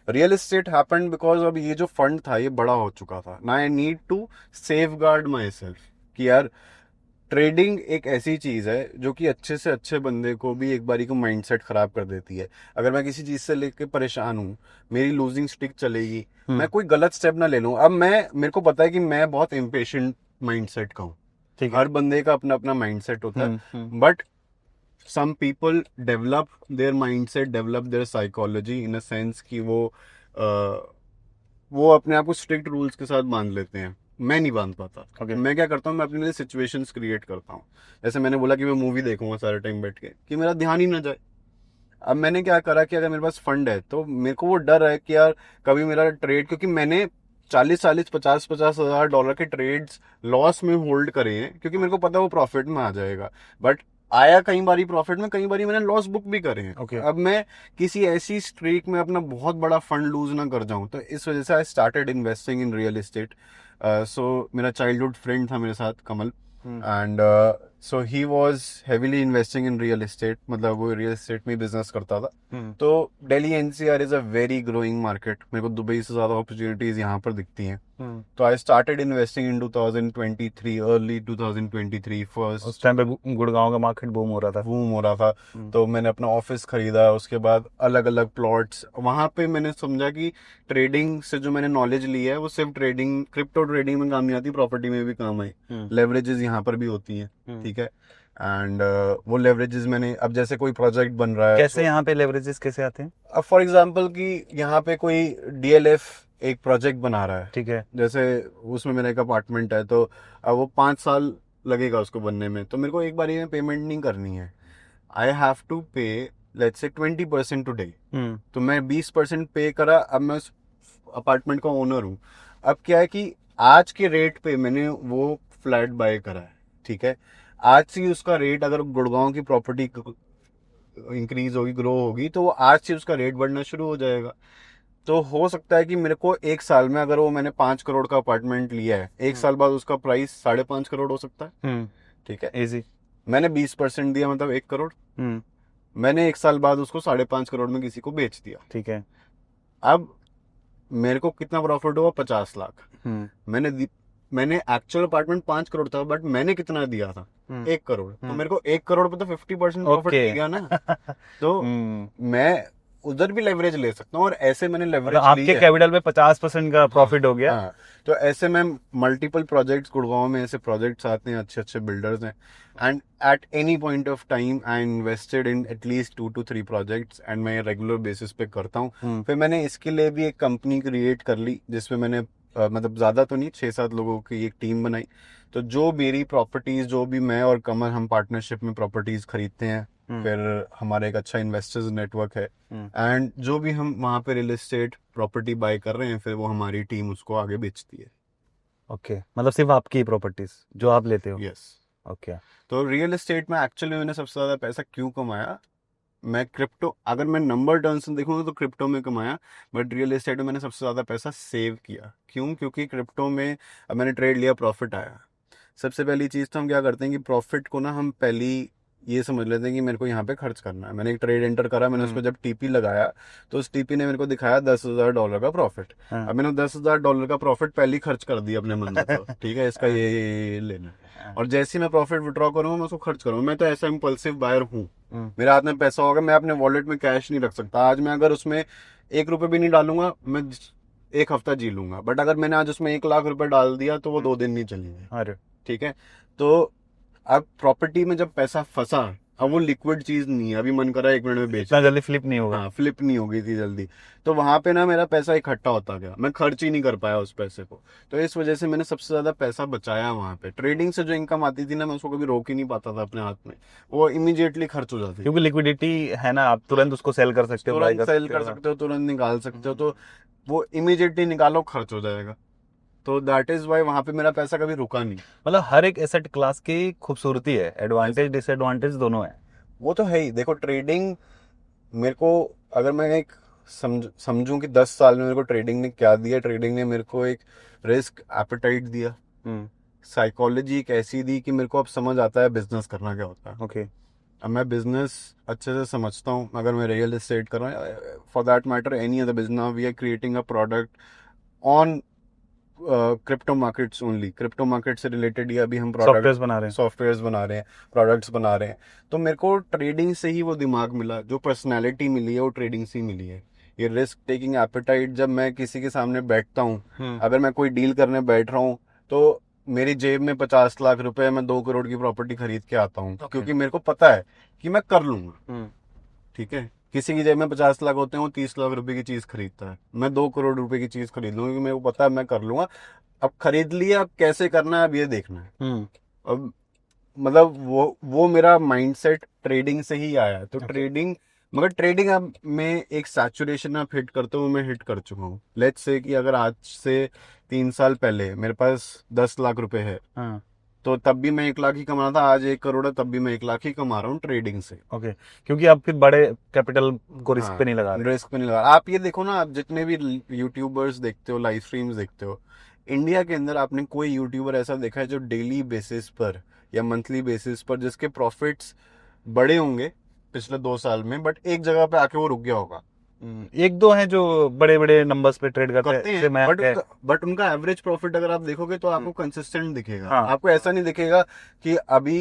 रियल एस्टेट हैपेंड बिकॉज अब ये जो फंड था ये बड़ा हो चुका था ना, I need to safeguard myself कि यार ट्रेडिंग एक ऐसी चीज है जो कि अच्छे से अच्छे बंदे को भी एक बारी को माइंडसेट खराब कर देती है। अगर मैं किसी चीज से लेके परेशान हूँ, मेरी लूजिंग स्टिक चलेगी, मैं कोई गलत स्टेप ना ले लूं। अब मेरे को पता है कि मैं बहुत इम्पेशेंट माइंडसेट का हूँ, हर बंदे का अपना अपना माइंडसेट होता है, but some people develop their mindset, develop their psychology in a sense कि वो अपने आप को स्ट्रिक्ट रूल्स के साथ बांध लेते हैं। मैं नहीं बांध पाता। Okay. मैं क्या करता हूँ, मैं अपने लिए सिचुएशंस क्रिएट करता हूँ। जैसे मैंने बोला कि मैं मूवी देखूंगा सारे टाइम बैठ के, कि मेरा ध्यान ही ना जाए। अब मैंने क्या करा कि अगर मेरे पास फंड है तो मेरे को वो डर है कि यार कभी मेरा ट्रेड, क्योंकि मैंने 40-50 हजार डॉलर के ट्रेड्स लॉस में होल्ड करे हैं, क्योंकि मेरे को पता है वो प्रॉफिट में आ जाएगा, बट आया कई बारी प्रॉफिट में, कई बारी मैंने लॉस बुक भी करे हैं। Okay. अब मैं किसी ऐसी स्ट्रीक में अपना बहुत बड़ा फंड लूज ना कर जाऊं, तो इस वजह से I started investing in real estate. So मेरा चाइल्डहुड फ्रेंड था मेरे साथ, Kamal, and so he was heavily investing in real estate, मतलब वो रियल एस्टेट में बिजनेस करता था। तो Delhi NCR is a very growing market, मेरे को दुबई से ज्यादा अपॉर्चुनिटीज यहाँ पर दिखती हैं। तो I started investing in 2023, early 2023 first. उस टाइम पे गुड़गांव का मार्केट बूम हो रहा था। तो मैंने अपना ऑफिस खरीदा, उसके बाद अलग अलग प्लॉट्स, वहां पे मैंने समझा कि ट्रेडिंग से जो मैंने नॉलेज ली है वो सिर्फ ट्रेडिंग, क्रिप्टो ट्रेडिंग में काम नहीं आती, प्रॉपर्टी में भी काम आई। लेवरेजेस यहाँ पर भी होती हैं, ठीक है। एंड वो लेवरेजेस मैंने, अब जैसे कोई प्रोजेक्ट बन रहा है, कैसे यहाँ पे लेवरेजेस कैसे आते हैं? अब फॉर एग्जांपल कि यहाँ पे कोई डीएलएफ एक प्रोजेक्ट बना रहा है, ठीक है, जैसे उसमें मेरा एक अपार्टमेंट है, तो अब वो 5 साल लगेगा उसको बनने में, तो मेरे को एक बारी में पेमेंट नहीं करनी है। आई हैव टू पे लेट्स से 20% टुडे, तो मैं 20% पे करा, अब मैं उस अपार्टमेंट का ओनर हूँ। अब क्या है कि आज के रेट पे मैंने वो फ्लैट बाय करा है, ठीक है। आज से उसका रेट, अगर गुड़गांव की प्रॉपर्टी इंक्रीज होगी, ग्रो होगी, तो वो आज से उसका रेट बढ़ना शुरू हो जाएगा। तो हो सकता है कि मेरे को 1 साल में, अगर वो मैंने 5 करोड़ का अपार्टमेंट लिया है, 1 साल बाद उसका प्राइस 5.5 करोड़ हो सकता है। ठीक है, इजी। मैंने 20% दिया, मतलब 1 करोड़। मैंने 1 साल बाद उसको 5.5 करोड़ में किसी को बेच दिया। ठीक है। अब मेरे को कितना प्रॉफिट हुआ? 50 लाख। मैंने एक्चुअल अपार्टमेंट 5 करोड़ था, बट मैंने कितना दिया था? 1 करोड़। तो मेरे को 1 करोड़ पे तो 50% प्रॉफिट मिल गया ना। तो मैं उधर भी लेवरेज ले सकता हूँ, और ऐसे मैंने लेवरेज मतलब आपके कैपिटल पे 50% का प्रॉफिट हो गया। हाँ, तो ऐसे में मल्टीपल प्रोजेक्ट्स, गुड़गांव में ऐसे प्रोजेक्ट्स आते हैं, अच्छे अच्छे बिल्डर्स हैं, and at any point of time I invested in at least 2 to 3 projects, and मैं रेगुलर बेसिस पे करता हूँ। फिर मैंने इसके लिए भी एक कंपनी क्रिएट कर ली, जिसमें मैंने मतलब ज्यादा तो नहीं, 6-7 लोगों की एक टीम बनाई। तो जो मेरी प्रॉपर्टीज, जो भी मैं और कमल हम पार्टनरशिप में प्रॉपर्टीज खरीदते हैं, फिर हमारा एक अच्छा इन्वेस्टर्स नेटवर्क है, एंड जो भी हम वहाँ पे रियल एस्टेट प्रॉपर्टी बाय कर रहे हैं, फिर वो हमारी टीम उसको आगे बेचती है। ओके, मतलब सिर्फ आपकी प्रॉपर्टीज जो आप लेते हो? यस। ओके। तो रियल एस्टेट में एक्चुअली मैंने सबसे ज्यादा पैसा क्यों कमाया? मैं क्रिप्टो, अगर मैं नंबर टर्म्स में देखूंगा तो क्रिप्टो में कमाया, बट रियल एस्टेट में मैंने सबसे ज्यादा पैसा सेव किया। क्यों? क्योंकि क्रिप्टो में अब मैंने ट्रेड लिया, प्रॉफिट आया। सबसे पहली चीज तो हम क्या करते हैं कि प्रॉफिट को ना हम पहली ये समझ लेते हैं कि मेरे को यहाँ पे खर्च करना है। मैंने एक ट्रेड एंटर करा, मैंने उसको जब टीपी लगाया, तो उस टीपी ने मेरे को दिखाया $10,000 का प्रॉफिट। अब मैंने $10,000 का प्रॉफिट पहले ही खर्च कर दिया अपने मन में, तो ठीक है, इसका ये लेना है। और जैसे ही मैं प्रॉफिट विड्रॉ करूंगा, मैं उसको खर्च करूंगा। मैं तो ऐसा इम्पल्सिव बायर हूँ, मेरे हाथ में पैसा होगा, मैं अपने वॉलेट में कैश नहीं रख सकता। आज मैं अगर उसमें 1 रुपए भी नहीं डालूंगा, मैं 1 हफ्ता जी लूंगा, बट अगर मैंने आज उसमें 1 लाख रुपए डाल दिया तो वो 2 दिन नहीं चलेंगे। अरे ठीक है, तो अब प्रॉपर्टी में जब पैसा फंसा, अब वो लिक्विड चीज नहीं है, अभी मन करा 1 मिनट में बेच, इतना जल्दी फ्लिप नहीं होगा। हाँ, फ्लिप नहीं होगी थी जल्दी। तो वहां पे ना मेरा पैसा इकट्ठा होता गया, मैं खर्च ही नहीं कर पाया उस पैसे को। तो इस वजह से मैंने सबसे ज्यादा पैसा बचाया वहां पे। ट्रेडिंग से जो इनकम आती थी ना, मैं उसको कभी रोक ही नहीं पाता था अपने हाथ में, वो इमीडिएटली खर्च हो जाती थी। क्योंकि लिक्विडिटी है ना, आप तुरंत उसको सेल कर सकते हो, buy तुरंत सेल कर सकते हो, तुरंत निकाल सकते हो, तो वो इमीडिएटली निकालो, खर्च हो जाएगा। तो दैट इज वाई वहां पे मेरा पैसा कभी रुका नहीं। मतलब हर एक एसेट क्लास की खूबसूरती है, एडवांटेज डिसएडवांटेज दोनों है। वो तो है ही। देखो, ट्रेडिंग मेरे को, अगर मैं एक समझूं कि 10 साल में मेरे को ट्रेडिंग ने क्या दिया, ट्रेडिंग ने मेरे को एक रिस्क एपेटाइट दिया, साइकोलॉजी एक ऐसी दी कि मेरे को अब समझ आता है बिजनेस करना क्या होता है। ओके। अब मैं बिजनेस अच्छे से समझता हूँ। अगर मैं रियल एस्टेट कर रहा हूँ, for that matter any other business, we are creating a product on crypto markets only. Crypto market से रिलेटेड ही अभी हम सॉफ्टवेयर्स बना रहे हैं। सॉफ्टवेयर्स बना रहे हैं, प्रोडक्ट्स बना रहे हैं। तो मेरे को ट्रेडिंग से ही वो दिमाग मिला, जो पर्सनैलिटी मिली है वो ट्रेडिंग से ही मिली है। ये रिस्क टेकिंग एपेटाइट, जब मैं किसी के सामने बैठता हूँ, अगर मैं कोई डील करने बैठ रहा हूँ, तो मेरी जेब में 50 लाख रुपए, मैं 2 करोड़ की प्रॉपर्टी खरीद के आता हूँ, क्योंकि मेरे को पता है कि मैं कर लूंगा। ठीक है, किसी की जेब में 50 लाख होते हैं, वो 30 लाख रुपए की चीज खरीदता है, मैं 2 करोड़ रुपए की चीज खरीद लूंगा, क्योंकि मेरे को पता है मैं कर लूंगा। अब खरीद लिया, अब कैसे करना है अब ये देखना है। अब मतलब वो मेरा माइंडसेट ट्रेडिंग से ही आया है। तो ट्रेडिंग, मगर ट्रेडिंग अब में एक सैचुरेशन आप हिट करते हो, मैं हिट कर चुका हूँ। लेट्स से कि अगर आज से 3 साल पहले मेरे पास 10 लाख रुपए है, तो तब भी मैं 1 लाख ही कमा रहा था। आज 1 करोड़ है, तब भी मैं 1 लाख ही कमा रहा हूँ ट्रेडिंग से। ओके, क्योंकि आप फिर बड़े कैपिटल को रिस्क पे नहीं लगा रहे। रिस्क पे नहीं लगा। आप ये देखो ना, आप जितने भी यूट्यूबर्स देखते हो, लाइव स्ट्रीम्स देखते हो, इंडिया के अंदर आपने कोई यूट्यूबर ऐसा देखा है जो डेली बेसिस पर या मंथली बेसिस पर जिसके प्रॉफिट्स बड़े होंगे पिछले 2 साल में, बट एक जगह पे आके वो रुक गया होगा? एक दो हैं जो बड़े बड़े नंबर्स पे ट्रेड करते हैं, बट उनका एवरेज प्रॉफिट अगर आप देखोगे तो आपको कंसिस्टेंट दिखेगा। हाँ। आपको ऐसा नहीं दिखेगा कि अभी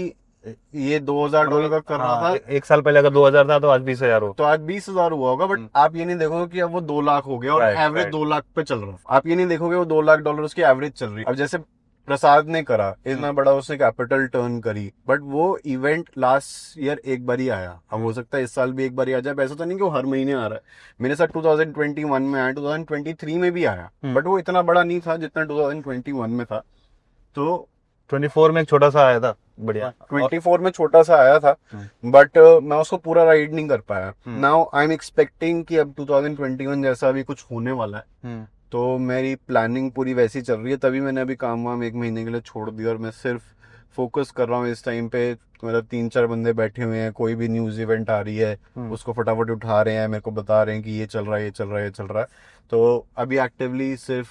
ये $2,000 का कर रहा था, 1 साल पहले अगर 2000 था तो आज 20,000 हो, तो आज 20,000 हुआ होगा, बट आप ये नहीं देखोगे कि अब वो 2 लाख हो गया और एवरेज 2 लाख पे चल रहा है। आप ये नहीं देखोगे वो $2 लाख उसकी एवरेज चल रही है। अब जैसे प्रसाद ने करा, इतना बड़ा उसने कैपिटल टर्न करी, बट वो इवेंट लास्ट ईयर एक बार ही आया। अब हो सकता है इस साल भी एक बार ही आ जाए, ऐसा तो नहीं कि वो हर महीने आ रहा है। मेरे साथ 2021 में आया, 2023 में भी आया, बट वो इतना बड़ा नहीं था जितना 2021 में था। तो 24 में एक छोटा सा आया था, बढ़िया। 24 में छोटा सा आया था, बट मैं उसको पूरा राइड नहीं कर पाया। नाउ आई एम एक्सपेक्टिंग कि अब 2021 जैसा भी कुछ होने वाला है, तो मेरी प्लानिंग पूरी वैसी चल रही है। तभी मैंने अभी काम वाम 1 महीने के लिए छोड़ दिया और मैं सिर्फ फोकस कर रहा हूँ इस टाइम पे। मतलब 3-4 बंदे बैठे हुए हैं, कोई भी न्यूज़ इवेंट आ रही है उसको फटाफट उठा रहे हैं, मेरे को बता रहे हैं कि ये चल रहा है, ये चल रहा है, ये चल रहा है। तो अभी एक्टिवली सिर्फ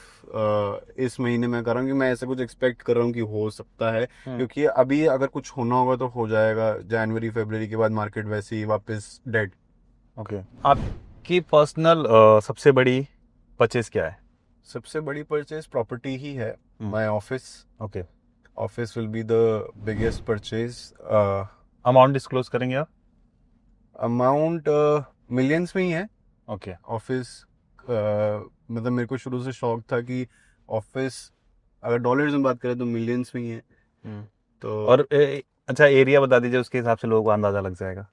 इस महीने में कर रहा हूँ कि मैं ऐसे कुछ एक्सपेक्ट कर रहा हूँ कि हो सकता है, क्योंकि अभी अगर कुछ होना होगा तो हो जाएगा। जनवरी फरवरी के बाद मार्केट वैसे ही वापस डेड। ओके, आपकी पर्सनल सबसे बड़ी परचेज क्या है? सबसे बड़ी परचेज प्रॉपर्टी ही है। Hmm. My office okay, office will be the biggest purchase. Amount disclose करेंगे आप? अमाउंट मिलियंस में ही है। ओके। ऑफिस मतलब मेरे को शुरू से शौक था कि ऑफिस अगर डॉलर्स में बात करें तो मिलियंस में ही है। तो और अच्छा, एरिया बता दीजिए, उसके हिसाब से लोगों को अंदाजा लग जाएगा।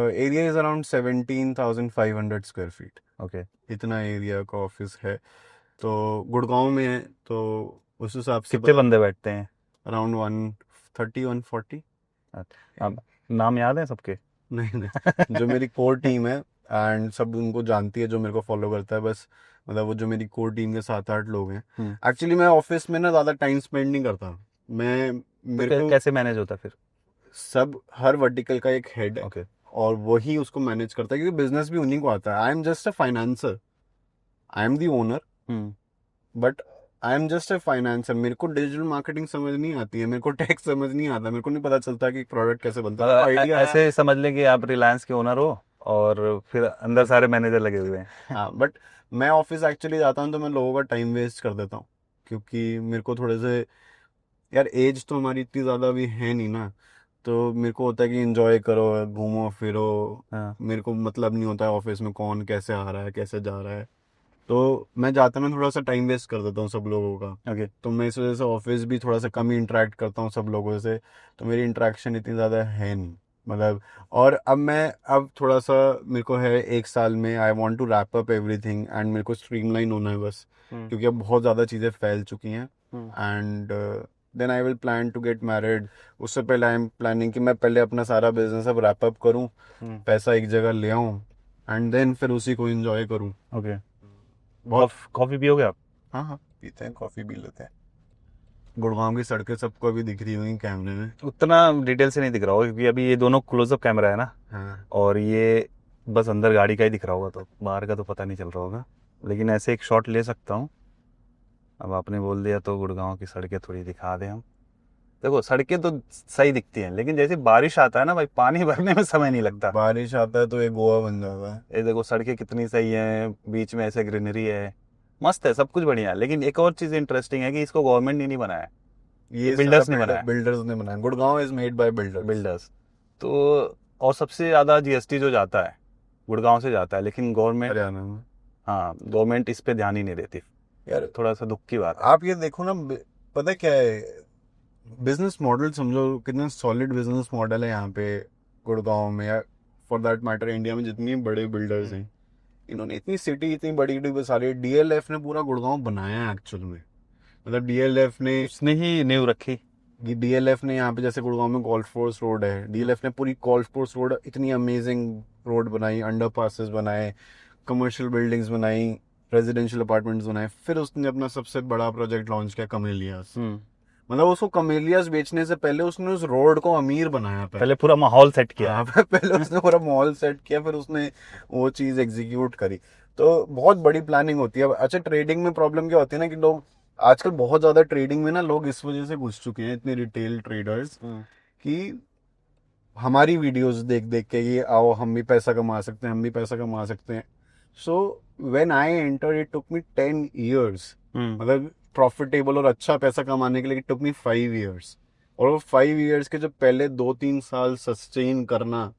Area is around 17,500 square feet. Okay. इतना एरिया का ऑफिस है। तो गुड़गांव में है, तो उस हिसाब से कितने बंदे बैठते हैं? अराउंड 130-140। आप नाम याद है सबके? नहीं नहीं, जो मेरी कोर टीम है एंड सब उनको जानती है, जो मेरे को फॉलो करता है बस। मतलब वो जो मेरी कोर टीम के 7-8 लोग हैं। एक्चुअली मैं ऑफिस में ना ज़्यादा टाइम स्पेंड नहीं करता। मैं तो मेरे को कैसे मैनेज होता है फिर? सब हर वर्टिकल का एक हेड है ओके। और वही उसको मैनेज करता है, क्योंकि बिजनेस भी उन्हीं को आता है। I am just a financer, I am the owner, but I am just a financer. मेरे को डिजिटल मार्केटिंग समझ नहीं आती है, मेरे को टैक्स समझ नहीं आता, मेरे को नहीं पता चलता कि प्रोडक्ट कैसे बनता है। मतलब आइडिया है, ऐसे समझ लें कि आप रिलायंस के ओनर हो और फिर अंदर सारे मैनेजर लगे हुए हैं। हाँ। बट मैं ऑफिस एक्चुअली जाता हूँ तो मैं लोगों का टाइम वेस्ट कर देता हूँ, क्योंकि मेरे को थोड़े से, यार एज तो हमारी इतनी ज़्यादा भी है नहीं ना। तो मेरे को होता है कि एंजॉय करो, घूमो फिरो। हाँ। मेरे को मतलब नहीं होता है ऑफिस में कौन कैसे आ रहा है, कैसे जा रहा है। तो मैं जाता ना, थोड़ा सा टाइम वेस्ट कर देता हूँ सब लोगों का। ओके। तो मैं इस वजह से ऑफिस भी थोड़ा सा कम ही इंटरेक्ट करता हूँ सब लोगों से। तो मेरी इंटरेक्शन इतनी ज़्यादा है नहीं, मतलब। और अब थोड़ा सा मेरे को है, 1 साल में I want to wrap up everything and मेरे को स्ट्रीमलाइन होना है बस, क्योंकि अब बहुत ज़्यादा चीज़ें फैल चुकी हैं। And then I will plan to get married. उससे पहले आई एम प्लानिंग कि मैं पहले अपना सारा बिजनेस अब रैप अप करूँ, पैसा एक जगह ले आऊँ एंड देन फिर उसी को एंजॉय करूँ। ओके। बहुत। कॉफी पियोगे आप? हाँ हाँ, पीते हैं, कॉफी पी लेते हैं। गुड़गांव की सड़कें सबको अभी दिख रही होंगी कैमरे में। उतना डिटेल से नहीं दिख रहा होगा क्योंकि अभी ये दोनों क्लोजअप कैमरा है ना, हाँ। और ये बस अंदर गाड़ी का ही दिख रहा होगा, तो बाहर का तो पता नहीं चल रहा होगा। लेकिन ऐसे एक शॉट ले सकता हूँ। अब आपने बोल दिया तो गुड़गांव की सड़कें थोड़ी दिखा दें हम। देखो, सड़कें तो सही दिखती हैं, लेकिन जैसे बारिश आता है ना भाई, पानी भरने में समय नहीं लगता। बारिश आता है तो ये गोवा बन जाता है। ये देखो, सड़कें कितनी सही हैं, बीच में ऐसे ग्रीनरी है, मस्त है, सब कुछ बढ़िया है। लेकिन एक और चीज़ इंटरेस्टिंग है कि इसको गवर्नमेंट ने नहीं बनाया, ये ये सारा बिल्डर्स ने बनाया। बिल्डर्स ने बनाया। Gurgaon is made by builders. Builders. तो और सबसे ज़्यादा जीएसटी जो जाता है गुड़गांव से जाता है, लेकिन गवर्नमेंट, हरियाणा में। हाँ, गवर्नमेंट इस पे ध्यान ही नहीं देती। यार थोड़ा सा दुख की बात है। आप ये देखो ना, पता क्या है, बिजनेस मॉडल समझो कितना सॉलिड बिजनेस मॉडल है यहाँ पे गुड़गांव में, या फॉर दैट मैटर इंडिया में जितनी बड़े बिल्डर्स हैं। इन्होंने इतनी सिटी इतनी बड़ी बड़ी सारी, डीएलएफ ने पूरा गुड़गांव बनाया है एक्चुअल में। मतलब डीएलएफ ने उसने ही नींव रखी। डीएलएफ ने यहाँ पे, जैसे गुड़गांव में गोल्फ कोर्स रोड है, डीएलएफ ने पूरी गोल्फ कोर्स रोड इतनी अमेजिंग रोड बनाई, अंडर पासेस बनाए, कमर्शियल बिल्डिंग्स बनाई, रेजिडेंशियल अपार्टमेंट्स बनाए। फिर उसने अपना सबसे बड़ा प्रोजेक्ट लॉन्च किया, कमेलियास। मतलब उसको कमेलियास बेचने से पहले उसने उस रोड को अमीर बनाया। पहले पूरा माहौल सेट किया। हाँ, पहले उसने पूरा मॉल सेट किया, फिर उसने वो चीज एग्जीक्यूट करी। तो बहुत बड़ी प्लानिंग होती है। अच्छा, ट्रेडिंग में प्रॉब्लम क्या होती है ना, कि लोग आजकल बहुत ज्यादा ट्रेडिंग में ना, लोग इस वजह से घुस चुके हैं, इतने रिटेल ट्रेडर्स, कि हमारी वीडियोस देख देख के ये आओ हम भी पैसा कमा सकते हैं, हम भी पैसा कमा सकते हैं। So when I enter it took me 10 years, मतलब प्रॉफिटेबल और अच्छा पैसा कमाने के लिए, टुक मी 5 years। और वो 5 years के जो पहले 2-3 साल सस्टेन करना,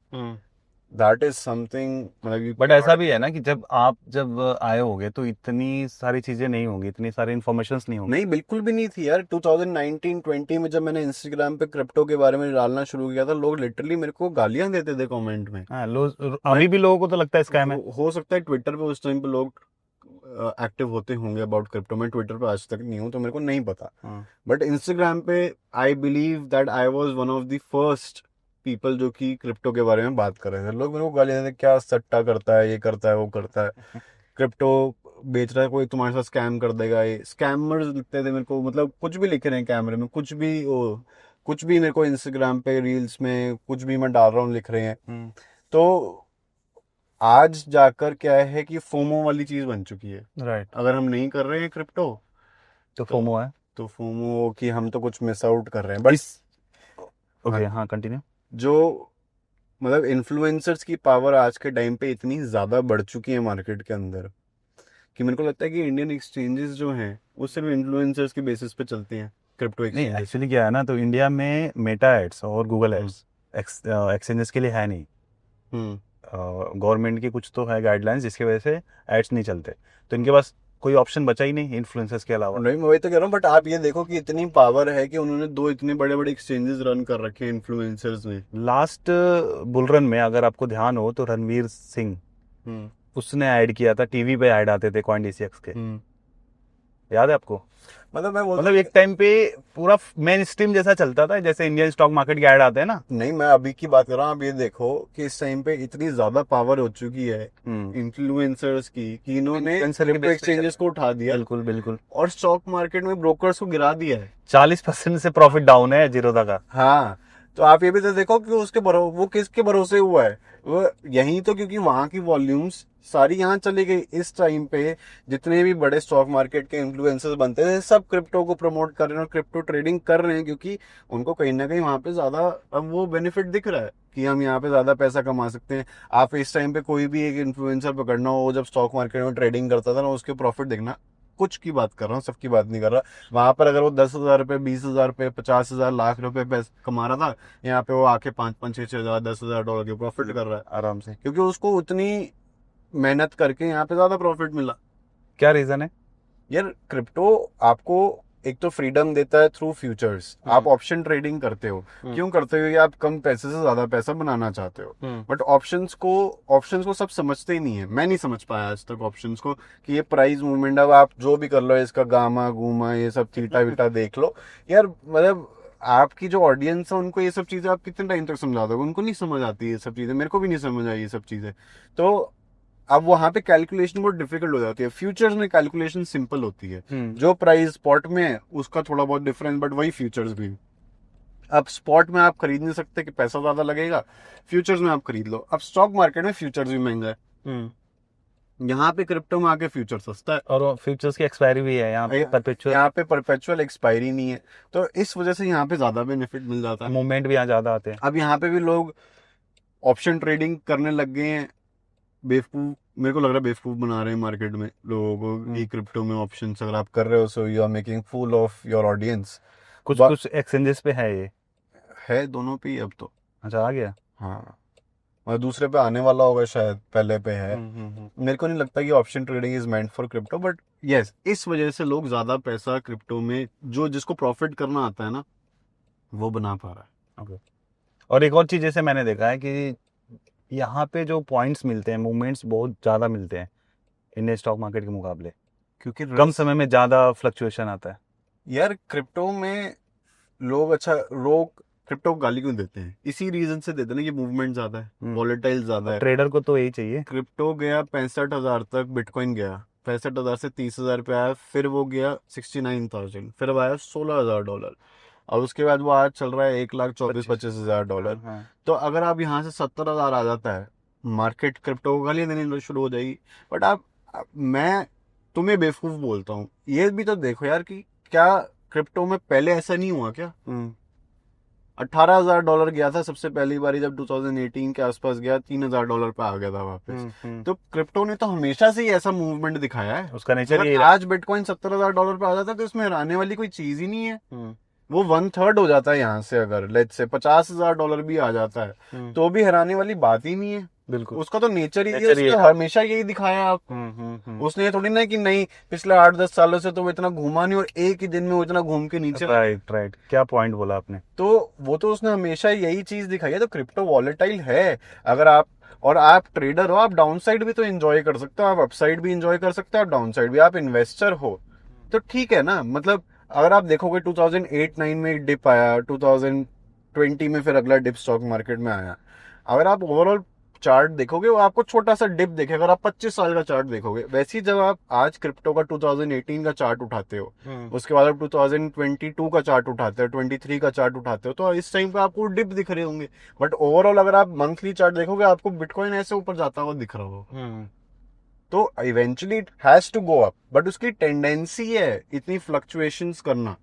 दैट इज समथिंग, मतलब। बट ऐसा भी है ना कि जब आए होगे तो इतनी सारी चीजें नहीं होंगी, इतनी सारी इन्फॉर्मेशंस नहीं होंगी। नहीं, बिल्कुल भी नहीं थी यार। 2019-20 में जब मैंने इंस्टाग्राम पे क्रिप्टो के बारे में डालना शुरू किया था, लोग लिटरली मेरे को गालियां देते थे कमेंट में। हाँ, अभी भी लोगों को तो लगता है स्कैम है। हो सकता है ट्विटर पे उस टाइम पे लोग एक्टिव होते होंगे अबाउट क्रिप्टो। मैं ट्विटर पे आज तक नहीं हूँ तो मेरे को नहीं पता। बट इंस्टाग्राम पे I believe that I was one of the first people जो कि क्रिप्टो के बारे में बात कर रहे थे। लोग मेरे को गाली देते, क्या सट्टा करता है, ये करता है, वो करता है, क्रिप्टो बेच रहा है कोई, तुम्हारे साथ स्कैम कर देगा। ये स्कैमर्स लिखते थे मेरे को, मतलब कुछ भी लिख रहे हैं कैमरे में, कुछ भी वो कुछ भी मेरे को इंस्टाग्राम पे रील्स में कुछ भी मैं डाल रहा हूँ लिख रहे हैं, तो आज जाकर क्या है कि फोमो वाली चीज बन चुकी है। राइट। अगर हम नहीं कर रहे हैं क्रिप्टो तो फोमो है। तो फोमो कि हम तो कुछ मिस आउट कर रहे हैं। बट ओके, हाँ कंटिन्यू। जो मतलब इन्फ्लुएंसर्स की पावर आज के टाइम पे इतनी ज्यादा बढ़ चुकी है मार्केट के अंदर कि मेरे को लगता है कि इंडियन एक्सचेंजेस जो हैं वो सिर्फ इन्फ्लुएंसर्स के बेसिस पे चलते हैं, क्रिप्टो नहीं, एक्सचेंजेस। एक्चुअली क्या है ना, तो इंडिया में मेटा एड्स और गूगल एड्स एक्सचेंजेस के लिए है नहीं। गवर्नमेंट की कुछ तो है गाइडलाइंस जिसकी वजह से एड्स नहीं चलते, तो इनके पास कोई ऑप्शन बचा ही नहीं इन्फ्लुएंसर्स के अलावा। नहीं, मैं वही तो कह रहा हूँ। बट आप ये देखो कि इतनी पावर है कि उन्होंने 2 इतने बड़े बड़े एक्सचेंजेस रन कर रखे हैं इन्फ्लुएंसर्स में। लास्ट बुलरन में अगर आपको ध्यान हो तो रणवीर सिंह उसने ऐड किया था, टीवी पे ऐड आते थे CoinDCX के, याद है आपको? मतलब मैं मतलब एक टाइम पे पूरा मेन स्ट्रीम जैसा चलता था, जैसे इंडियन स्टॉक मार्केट के ऐड आते हैं ना। नहीं, मैं अभी की बात कर रहा हूँ। आप ये देखो कि इस टाइम पे इतनी ज्यादा पावर हो चुकी है इन्फ्लुएंसर्स की कि इन्होंने क्रिप्टो एक्सचेंजेस को उठा दिया। बिल्कुल बिल्कुल। और स्टॉक मार्केट में ब्रोकर्स को गिरा दिया है। 40% से प्रॉफिट डाउन है जीरोधा का। हाँ, तो आप ये भी तो देखो कि वो किसके भरोसे हुआ है। वो यही तो, क्योंकि वहां की वॉल्यूम्स सारी यहाँ चली गई। इस टाइम पे जितने भी बड़े स्टॉक मार्केट के इन्फ्लुएंसर्स बनते हैं सब क्रिप्टो को प्रमोट कर रहे हैं और क्रिप्टो ट्रेडिंग कर रहे हैं, क्योंकि उनको कहीं ना कहीं वहां पे ज्यादा अब वो बेनिफिट दिख रहा है कि हम यहाँ पे ज्यादा पैसा कमा सकते हैं। आप इस टाइम पे कोई भी एक इन्फ्लुएंसर पकड़ना हो, जब स्टॉक मार्केट में ट्रेडिंग करता था ना, उसके प्रॉफिट देखना। कुछ की बात कर रहा हूँ, सबकी बात नहीं कर रहा। वहां पर अगर वो 10,000 रुपए, 20,000 रुपए, 50,000, लाख रुपए पैसा कमा रहा था, यहाँ पे वो आके 5,500, 6,000, 10,000 डॉलर के प्रॉफिट कर रहा है आराम से, क्योंकि उसको उतनी मेहनत करके यहाँ पे ज्यादा प्रॉफिट मिला। क्या रीजन है यार, क्रिप्टो आपको एक तो फ्रीडम देता है थ्रू फ्यूचर्स। आप ऑप्शन ट्रेडिंग करते हो, क्यों करते हो? ये आप कम पैसे से ज्यादा पैसा बनाना चाहते हो। बट ऑप्शंस को सब समझते ही नहीं है। मैं नहीं समझ पाया आज तक ऑप्शंस को कि ये प्राइस मूवमेंट, अब आप जो भी कर लो, इसका गामा गुमा ये सब थीटा वीटा देख लो यार। मतलब आपकी जो ऑडियंस है उनको ये सब चीजें आप कितने टाइम तक समझा दोगे? उनको नहीं समझ आती ये सब चीजें, मेरे को भी नहीं समझ आई ये सब चीजें। तो अब वहां पे कैलकुलेशन बहुत डिफिकल्ट हो जाती है। फ्यूचर्स में कैलकुलेशन सिंपल होती है। जो प्राइस स्पॉट में है उसका थोड़ा बहुत डिफरेंस, बट वही फ्यूचर्स भी। अब स्पॉट में आप खरीद नहीं सकते कि पैसा ज्यादा लगेगा, फ्यूचर्स में आप खरीद लो। अब स्टॉक मार्केट में फ्यूचर्स भी महंगा है, यहाँ पे क्रिप्टो में आके फ्यूचर सस्ता है। और फ्यूचर्स की एक्सपायरी भी है यहाँ पे परपेचुअल एक्सपायरी नहीं है, तो इस वजह से यहाँ पे ज्यादा बेनिफिट मिल जाता है। मूवमेंट भी यहाँ ज्यादा आते हैं। अब यहाँ पे भी लोग ऑप्शन ट्रेडिंग करने लग गए हैं। बेवकूफ, मेरे को लग रहा है बेवकूफ बना रहे हैं मार्केट में लोगों को कि क्रिप्टो में ऑप्शंस अगर आप कर रहे हो so you are making fool of your audience. कुछ एक्सचेंजेस पे है ये, है दोनों पे ही अब तो। अच्छा आ गया। हाँ, और दूसरे पे आने वाला होगा शायद, पहले पे है। मेरे को नहीं लगता कि option trading is meant for crypto, but yes, इस वजह से लोग ज्यादा पैसा क्रिप्टो में, जो जिसको प्रॉफिट करना आता है ना, वो बना पा रहा है। ओके। और एक और चीज जैसे मैंने देखा है कि यहाँ पे जो पॉइंट्स मिलते हैं, मूवमेंट्स बहुत ज़्यादा मिलते हैं इंडियन स्टॉक मार्केट के मुकाबले, क्योंकि कम समय में ज़्यादा फ्लक्चुएशन आता है। यार क्रिप्टो में लोग क्रिप्टो को गाली क्यों देते हैं? इसी रीजन से देते हैं ना कि मूवमेंट ज्यादा है, वॉलेटाइल ज्यादा है। ट्रेडर को तो यही चाहिए। क्रिप्टो गया 65,000 तक, बिटकॉइन गया 65,000 से 30,000 पे आया, फिर वो गया 69,000, फिर अब आया $16,000, और उसके बाद वो आज चल रहा है 1,24,25,000 डॉलर। तो अगर आप यहाँ से 70,000 आ जाता है, मार्केट क्रिप्टो को गाली देने शुरू हो जाएगी। बट मैं तुम्हें बेवकूफ बोलता हूँ, ये भी तो देखो यार कि क्या क्रिप्टो में पहले ऐसा नहीं हुआ क्या? $18,000 गया था सबसे पहली बारी जब 2018 के आसपास गया, $3,000 पे आ गया था वापस। तो क्रिप्टो ने तो हमेशा से ही ऐसा मूवमेंट दिखाया है, उसका नेचर ये। आज बिटकॉइन $70,000 पे आ जाता है तो इसमें हराने वाली कोई चीज ही नहीं है। वो 1/3 हो जाता है यहाँ से, अगर लेट्स से $50,000 भी आ जाता है तो भी हराने वाली बात ही नहीं है। बिल्कुल, उसका तो नेचर ही है, हमेशा यही दिखाया आप। उसने थोड़ी ना कि नहीं पिछले 8-10 सालों से तो वो इतना घूमा नहीं और एक ही दिन में वो इतना घूम के नीचे। राइट, क्या पॉइंट बोला आपने। तो वो तो उसने हमेशा यही चीज दिखाई है। तो क्रिप्टो वॉलेटाइल है। अगर आप ट्रेडर हो, आप डाउन साइड भी तो एंजॉय कर सकते हो, आप अपसाइड भी एंजॉय कर सकते हो, आप डाउन साइड भी। आप इन्वेस्टर हो तो ठीक है ना। मतलब अगर आप देखोगे 2008-9 में एक डिप आया, 2020 में फिर अगला डिप स्टॉक मार्केट में आया। अगर आप ओवरऑल चार्ट देखोगे वो आपको छोटा सा डिप देखेगा। अगर आप 25 साल का चार्ट देखोगे, वैसे ही जब आप आज क्रिप्टो का 2018 का चार्ट उठाते हो, उसके बाद आप 2022 का चार्ट उठाते हो, 23 का चार्ट उठाते हो, तो इस टाइम पे आपको डिप दिख रहे होंगे। बट ओवरऑल अगर आप मंथली चार्ट देखोगे, आपको बिटकॉइन ऐसे ऊपर जाता हुआ दिख रहा होगा। तो eventually it has to go up, but उसकी टेंडेंसी है इतनी फ्लक्चुएशंस करना।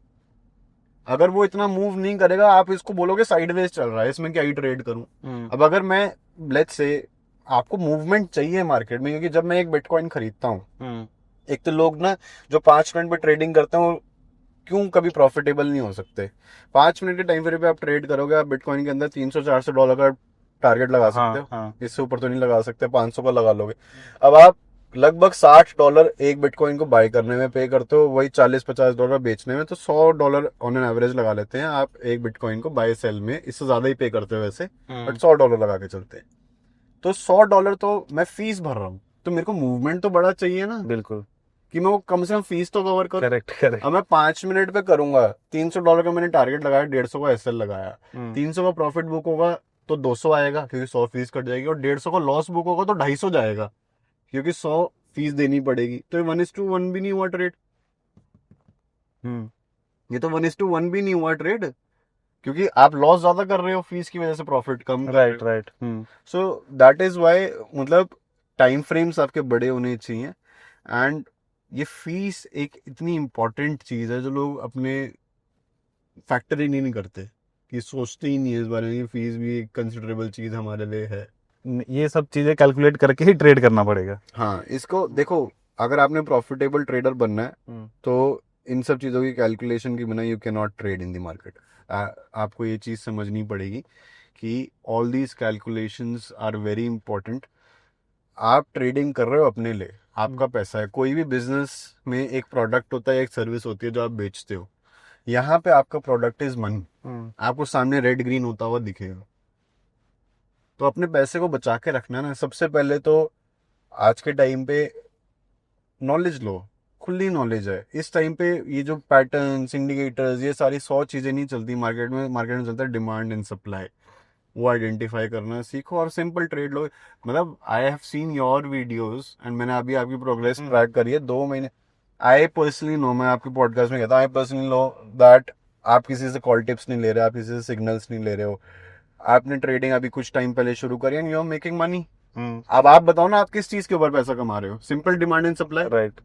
अगर वो इतना मूव नहीं करेगा, आप इसको बोलोगे साइडवेज चल रहा है, इसमें क्या ही ट्रेड करूं। अब अगर मैं लेट्स से आपको मूवमेंट चाहिए मार्केट में, क्योंकि जब मैं एक बिटकॉइन खरीदता हूँ, एक तो लोग ना जो 5 मिनट पे ट्रेडिंग करते हैं वो क्यों कभी प्रॉफिटेबल नहीं हो सकते। 5 मिनट के टाइम फ्रेम पे आप ट्रेड करोगे, आप बिटकॉइन के अंदर $300-400 का टारगेट लगा सकते हो। इससे ऊपर तो नहीं लगा सकते, 500 का लगा लोगे। अब आप लगभग $60 एक बिटकॉइन को बाय करने में पे करते हो, वही $40-50 बेचने में, तो $100 ऑन एन एवरेज लगा लेते हैं आप एक बिटकॉइन को बाय सेल में। इससे ज्यादा ही पे करते हो वैसे, बट $100 लगा के चलते हैं। तो $100 तो मैं फीस भर रहा हूँ, तो मेरे को मूवमेंट तो बड़ा चाहिए ना, बिल्कुल, कि मैं वो कम से कम फीस तो कवर करूं। करेक्ट। अब मैं 5 मिनट पे करूंगा, $300 का मैंने टारगेट लगाया, 150 का एसएल लगाया, 300 का प्रॉफिट बुक होगा तो 200 आएगा, क्योंकि 100 फीस कट जाएगी, और 150 का लॉस बुक होगा तो 250 जाएगा, क्योंकि 100 फीस देनी पड़ेगी। तो ये 1:1 भी नहीं हुआ ट्रेड। ये तो 1:1 भी नहीं हुआ ट्रेड, क्योंकि आप लॉस ज्यादा कर रहे हो फीस की वजह से, प्रॉफिट कम कर रहे हो। Right. So that is why, मतलब टाइम फ्रेम्स आपके बड़े होने चाहिए। एंड ये फीस एक इतनी इंपॉर्टेंट चीज है जो लोग अपने फैक्टर ही नहीं करते, कि सोचते ही नहीं है इस बारे में, फीस भी एक कंसिडरेबल चीज हमारे लिए है। ये सब चीजें कैलकुलेट करके ही ट्रेड करना पड़ेगा। हाँ, इसको देखो, अगर आपने प्रॉफिटेबल ट्रेडर बनना है तो इन सब चीजों की कैलकुलेशन के बिना you can not trade in the market. आपको ये चीज समझनी पड़ेगी कि all these calculations are very important. आप ट्रेडिंग कर रहे हो अपने लिए, आपका पैसा है। कोई भी बिजनेस में एक प्रोडक्ट होता है, एक सर्विस होती है जो आप बेचते हो। यहाँ पे आपका प्रोडक्ट इज मनी, आपको सामने रेड ग्रीन होता हुआ दिखेगा। तो अपने पैसे को बचा के रखना ना। सबसे पहले तो आज के टाइम पे नॉलेज लो, खुली नॉलेज है इस टाइम पे। ये जो पैटर्न्स, इंडिकेटर्स, ये सारी 100 चीजें नहीं चलती मार्केट में। मार्केट में चलता है डिमांड एंड सप्लाई, वो आइडेंटिफाई करना सीखो और सिंपल ट्रेड लो। मतलब I have seen your videos and मैंने अभी आपकी प्रोग्रेस ट्रैक करी है 2 महीने। आई पर्सनली नो, मैं आपके पॉडकास्ट में कहता हूँ, आई पर्सनली नो दैट आप किसी से कॉल टिप्स नहीं ले रहे, आप किसी से सिग्नल्स नहीं ले रहे हो। आपने ट्रेडिंग अभी कुछ टाइम पहले शुरू करी and you are making money. अब आप बताओ ना, आप किस चीज के ऊपर पैसा कमा रहे हो? Simple demand and supply, right.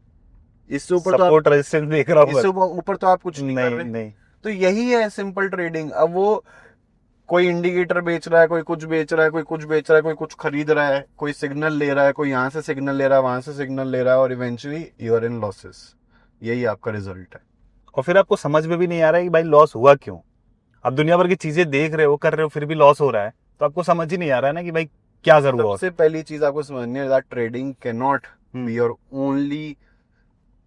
इससे ऊपर सपोर्ट रेजिस्टेंस देख रहा हूं, इससे ऊपर तो आप कुछ नहीं कर रहे। नहीं। तो यही है सिंपल ट्रेडिंग। अब वो कोई इंडिकेटर बेच रहा है, कोई कुछ बेच रहा है, कोई कुछ बेच रहा है, कोई कुछ खरीद रहा है, कोई सिग्नल ले रहा है, कोई यहाँ से सिग्नल ले रहा है, वहां से सिग्नल ले रहा है, और eventually you are in losses. यही आपका रिजल्ट है। और फिर आपको समझ में भी नहीं आ रहा है कि भाई लॉस हुआ क्यों। आप दुनिया भर की चीजें देख रहे हो, कर रहे हो, फिर भी लॉस हो रहा है, तो आपको समझ ही नहीं आ रहा है ना कि भाई क्या जरूर। सबसे पहली चीज आपको समझनी है that trading can not be your only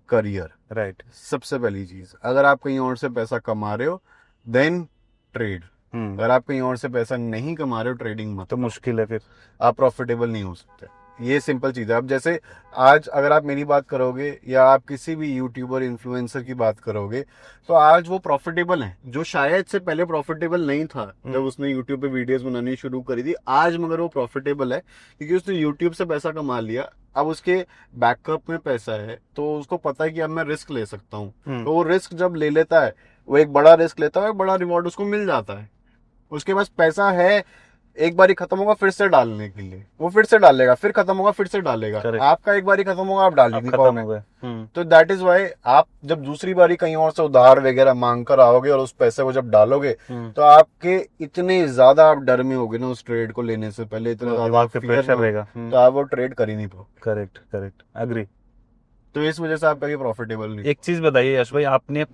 career. Right. सबसे पहली चीज, अगर आप कहीं और से पैसा कमा रहे हो देन ट्रेड। अगर आप कहीं और से पैसा नहीं कमा रहे हो, ट्रेडिंग मत, तो मुश्किल है, फिर आप प्रॉफिटेबल नहीं हो सकते। ये सिंपल चीज है। अब जैसे आज अगर आप मेरी बात करोगे या आप किसी भी यूट्यूबर इन्फ्लुएंसर की बात करोगे, तो आज वो प्रॉफिटेबल है, जो शायद से पहले प्रॉफिटेबल नहीं था जब उसने यूट्यूब पे वीडियोस बनानी शुरू करी थी। आज मगर वो प्रॉफिटेबल है क्योंकि उसने यूट्यूब से पैसा कमा लिया। अब उसके बैकअप में पैसा है, तो उसको पता है कि अब मैं रिस्क ले सकता हूँ। तो वो रिस्क जब ले लेता है, वो एक बड़ा रिस्क लेता है, बड़ा रिवॉर्ड उसको मिल जाता है। उसके पास पैसा है, एक बार ही खत्म होगा फिर से डालने के लिए, वो फिर से डालेगा, फिर खत्म होगा फिर से डालेगा। आपका एक बार ही खत्म होगा, आप डाल ही नहीं पाओगे। तो दैट इज वाई आप जब दूसरी बारी कहीं और से उधार वगैरह मांग कर आओगे और उस पैसे को जब डालोगे, तो आपके इतने ज्यादा आप डर में होगे ना उस ट्रेड को लेने से पहले, इतना ज्यादा प्रेशर रहेगा, तो आप वो ट्रेड कर ही नहीं पाओगे। Correct, agree. तो इस वजह से आप कभी प्रॉफिटेबल नहीं। एक चीज बताइए यश भाई, आपने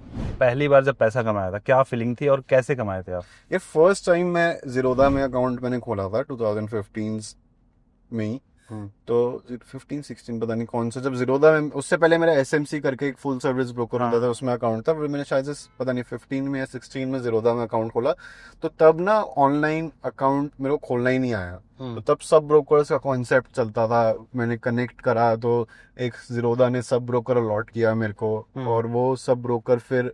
पहली बार जब पैसा कमाया था, क्या फीलिंग थी और कैसे कमाए थे आप? ये फर्स्ट टाइम मैं ज़ीरोधा में अकाउंट मैंने खोला था 2015 में ही। तो 15-16 पता नहीं कौन सा, जब ज़ीरोधा में, उससे पहले मेरा एसएमसी करके एक फुल सर्विस ब्रोकर होता था, उसमें अकाउंट था। मैंने शायद से पता नहीं 15 में या 16 में ज़ीरोधा में अकाउंट खोला। तो तब ना ऑनलाइन अकाउंट मेरे को खोलना ही नहीं आया। तो तब सब ब्रोकर्स का कॉन्सेप्ट चलता था। मैंने कनेक्ट करा तो एक ज़ीरोधा ने सब ब्रोकर अलॉट किया मेरे को, और वो सब ब्रोकर फिर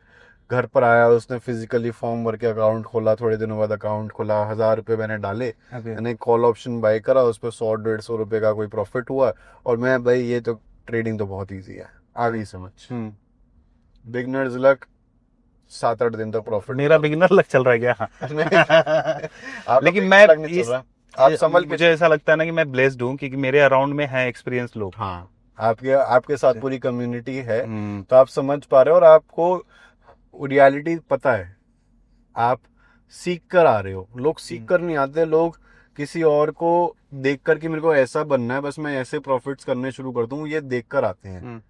घर पर आया, उसने फिजिकली फॉर्म भर के अकाउंट खोला, थोड़े दिनों बाद अकाउंट खोला, 1,000 रुपये मैंने डाले, ओके मैंने कॉल ऑप्शन बाय करा, उस पर 100-150 रुपये का कोई प्रॉफिट हुआ, और मैं भाई ये तो ट्रेडिंग तो बहुत ईजी है, आ गई समझ। बिगनर्स लक, 7-8 दिन तक प्रॉफिट। मेरा बिगिनर लग चल रहा है क्या? लेकिन मैं आप संभल के, मुझे ऐसा लगता है ना कि मैं ब्लेस्ड हूँ क्योंकि मेरे अराउंड में है एक्सपीरियंस लोग। हाँ, आपके साथ पूरी कम्युनिटी है, तो आप समझ पा रहे हो, और आपको रियलिटी पता है, आप सीख कर आ रहे हो। लोग सीख कर नहीं आते, लोग किसी और को देख कर कि मेरे को ऐसा बनना है, बस मैं ऐसे प्रॉफिट्स करने शुरू कर दूं, ये देख कर आते हैं।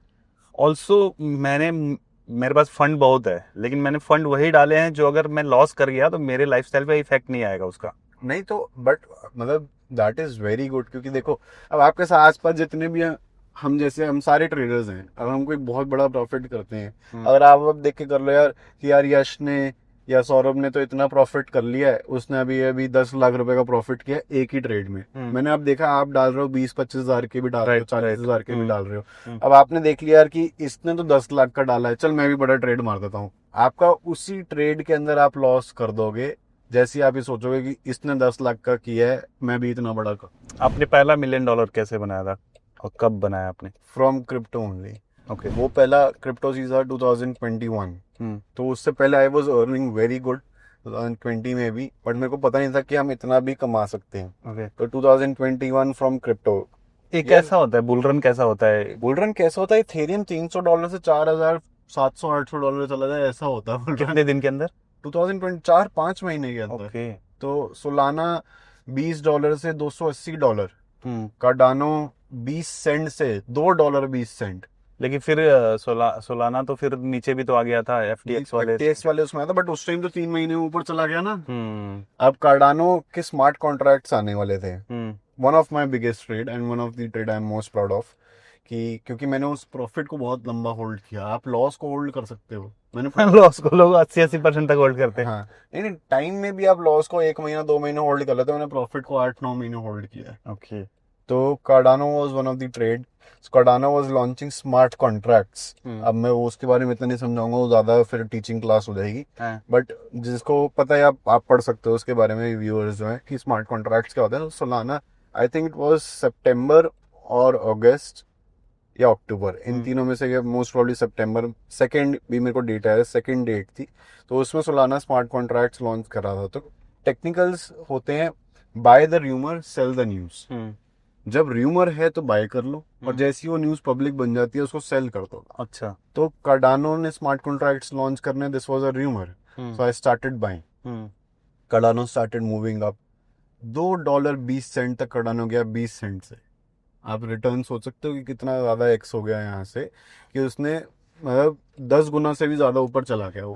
ऑल्सो मेरे पास फंड बहुत है, लेकिन मैंने फंड वही डाले हैं जो अगर मैं लॉस कर गया तो मेरे लाइफस्टाइल पे इफेक्ट नहीं आएगा उसका। नहीं तो बट मतलब दैट इज वेरी गुड, क्योंकि देखो अब आपके साथ आसपास जितने भी हैं, हम सारे ट्रेडर्स हैं, अब हम कोई बहुत बड़ा प्रॉफिट करते हैं, अगर आप अब देख के कर लो यार कि यार यश ने या सौरभ ने तो इतना प्रॉफिट कर लिया है, उसने अभी 10 लाख रुपए का प्रॉफिट किया एक ही ट्रेड में। मैंने अब देखा आप डाल रहे हो 20-25 हजार के भी डाल रहे हो, 40 हजार के भी डाल रहे हो। अब आपने देख लिया यार कि इसने तो 10 लाख का डाला है, चल मैं भी बड़ा ट्रेड मार देता हूँ, आपका उसी ट्रेड के अंदर आप लॉस कर दोगे, जैसे आप ये सोचोगे कि इसने 10 लाख का किया है, मैं भी इतना बड़ा कर। आपने पहला $1 मिलियन कैसे बनाया था और कब बनाया आपने? From crypto only. ओके। वो पहला क्रिप्टो सीजन 2021, तो उससे पहले I was earning very good 2020 में भी, बट मेरे को पता नहीं था कि हम इतना भी कमा सकते हैं। ओके। तो 2021 फ्रॉम क्रिप्टो। ये कैसा होता है बुल रन, कैसा होता है? बुल रन कैसा होता है? इथेरियम $300 से $4,700-800 चला जाए, ऐसा होता है। कितने दिन के अंदर? 2020 4-5 महीने के अंदर। ओके। तो सोलाना $20 से $280, कार्डानो 20 सेंट से $2.20। लेकिन फिर सोलाना तो फिर नीचे भी तो आ गया था FTX वाले। FTX वाले उसमें था, बट उस टाइम तो 3 महीने ऊपर चला गया ना। अब कार्डानो के स्मार्ट कॉन्ट्रैक्ट्स आने वाले थे। One of my biggest trade and one of the trade I am most proud of, कि क्योंकि मैंने उस प्रॉफिट को बहुत लंबा होल्ड किया। आप लॉस को होल्ड कर सकते हो, मैंने लॉस को लोग 80% तक होल्ड करते हैं। हाँ, नहीं टाइम में भी आप लॉस को 1 महीना 2 महीने होल्ड कर लेते हो, मैंने प्रॉफिट को 8-9 महीने होल्ड किया। ओके। तो Cardano was one of the trade. Cardano was launching smart contracts. अब मैं वो उसके बारे में इतना नहीं समझाऊंगा, वो ज्यादा फिर टीचिंग क्लास हो जाएगी, बट जिसको पता है आप पढ़ सकते हो उसके बारे में, व्यूअर्स जो है कि स्मार्ट कॉन्ट्रैक्ट्स क्या होता है। तो Solana I think it was सितंबर और अगस्त या अक्टूबर, इन तीनों में से मोस्ट प्रॉब्ली सितंबर, सेकंड भी मेरे को डेट है, सेकंड डेट थी, तो उसमें सोलाना स्मार्ट कॉन्ट्रैक्ट्स लॉन्च कर रहा था। तो टेक्निकल्स होते हैं, buy the rumour sell the news. जब र्यूमर है तो बाय कर लो, और जैसी वो न्यूज पब्लिक बन जाती है उसको सेल कर दो। अच्छा। तो कार्डानो ने स्मार्ट कॉन्ट्रैक्ट्स लॉन्च करने, this was a rumour, so I started buying. Cardano started moving up, $2.20 तक कार्डानो गया 20 सेंट से। आप रिटर्न सोच सकते हो कि कितना ज्यादा एक्स हो गया यहाँ से, कि उसने मतलब 10 गुना से भी ज्यादा ऊपर चला गया वो।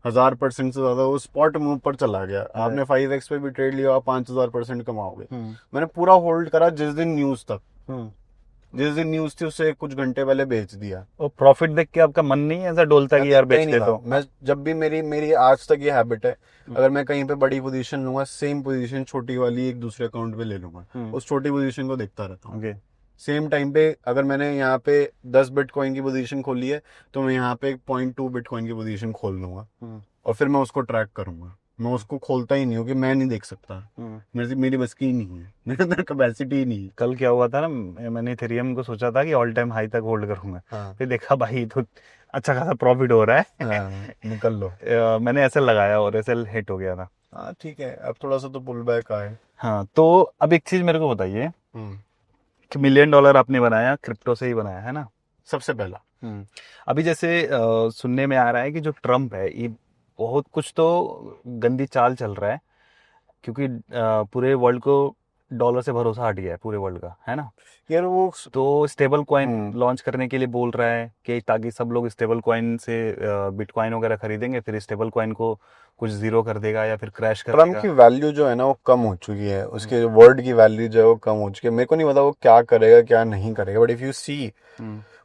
1000% से ज्यादा वो स्पॉट में ऊपर चला गया। आपने 5x पे भी ट्रेड लिया, आप 5000% कमाओगे। मैंने पूरा होल्ड करा जिस दिन न्यूज तक, जिस दिन न्यूज थी उससे कुछ घंटे पहले बेच दिया। और प्रॉफिट देख के आपका मन नहीं ऐसा डोलता कि यार बेच लेता हूं? मैं जब भी मेरी आज तक ये हैबिट है, अगर मैं कहीं पे बड़ी पोजीशन लूंगा, सेम पोजीशन छोटी वाली एक दूसरे अकाउंट पे ले लूंगा, उस छोटी पोजीशन को देखता रहता हूँ। सेम टाइम पे अगर मैंने यहाँ पे 10 बिटकॉइन की पोजीशन खोली है, तो मैं यहाँ पे 0.2 बिटकॉइन की पोजीशन खोल लूंगा, और फिर मैं उसको ट्रैक करूंगा। मैं उसको खोलता ही नहीं हूँ कि मैं नहीं देख सकता, मेरी बस की नहीं है, मेरे अंदर कैपेसिटी ही नहीं है। कल क्या हुआ था ना, मैंने इथेरियम को सोचा था कि ऑल टाइम हाई तक होल्ड करूंगा, फिर देखा भाई तो अच्छा खासा प्रॉफिट हो रहा है, निकल लो। मैंने ऐसे लगाया और ऐसे हिट हो गया था। हाँ ठीक है, अब थोड़ा सा तो पुल बैक आए। हाँ, तो अब एक चीज मेरे को बताइए कि $1 मिलियन आपने बनाया क्रिप्टो से ही बनाया है ना? सबसे पहला। अभी जैसे सुनने में आ रहा है कि जो ट्रम्प है ये बहुत कुछ तो गंदी चाल चल रहा है, क्योंकि पूरे वर्ल्ड को डॉलर से भरोसा हट गया है पूरे वर्ल्ड का, है ना यार? वो तो स्टेबल कॉइन लॉन्च करने के लिए बोल रहा है कि ताकि सब लोग स्टेबल कॉइन से बिटकॉइन वगैरह खरीदेंगे, फिर स्टेबल कॉइन को कुछ जीरो कर देगा या फिर क्रैश कर देगा। ट्रम्प की वैल्यू जो है ना वो कम हो चुकी है, उसके वर्ड की वैल्यू जो है वो कम हो चुकी है। मेरे को नहीं पता वो क्या करेगा क्या नहीं करेगा, बट इफ यू सी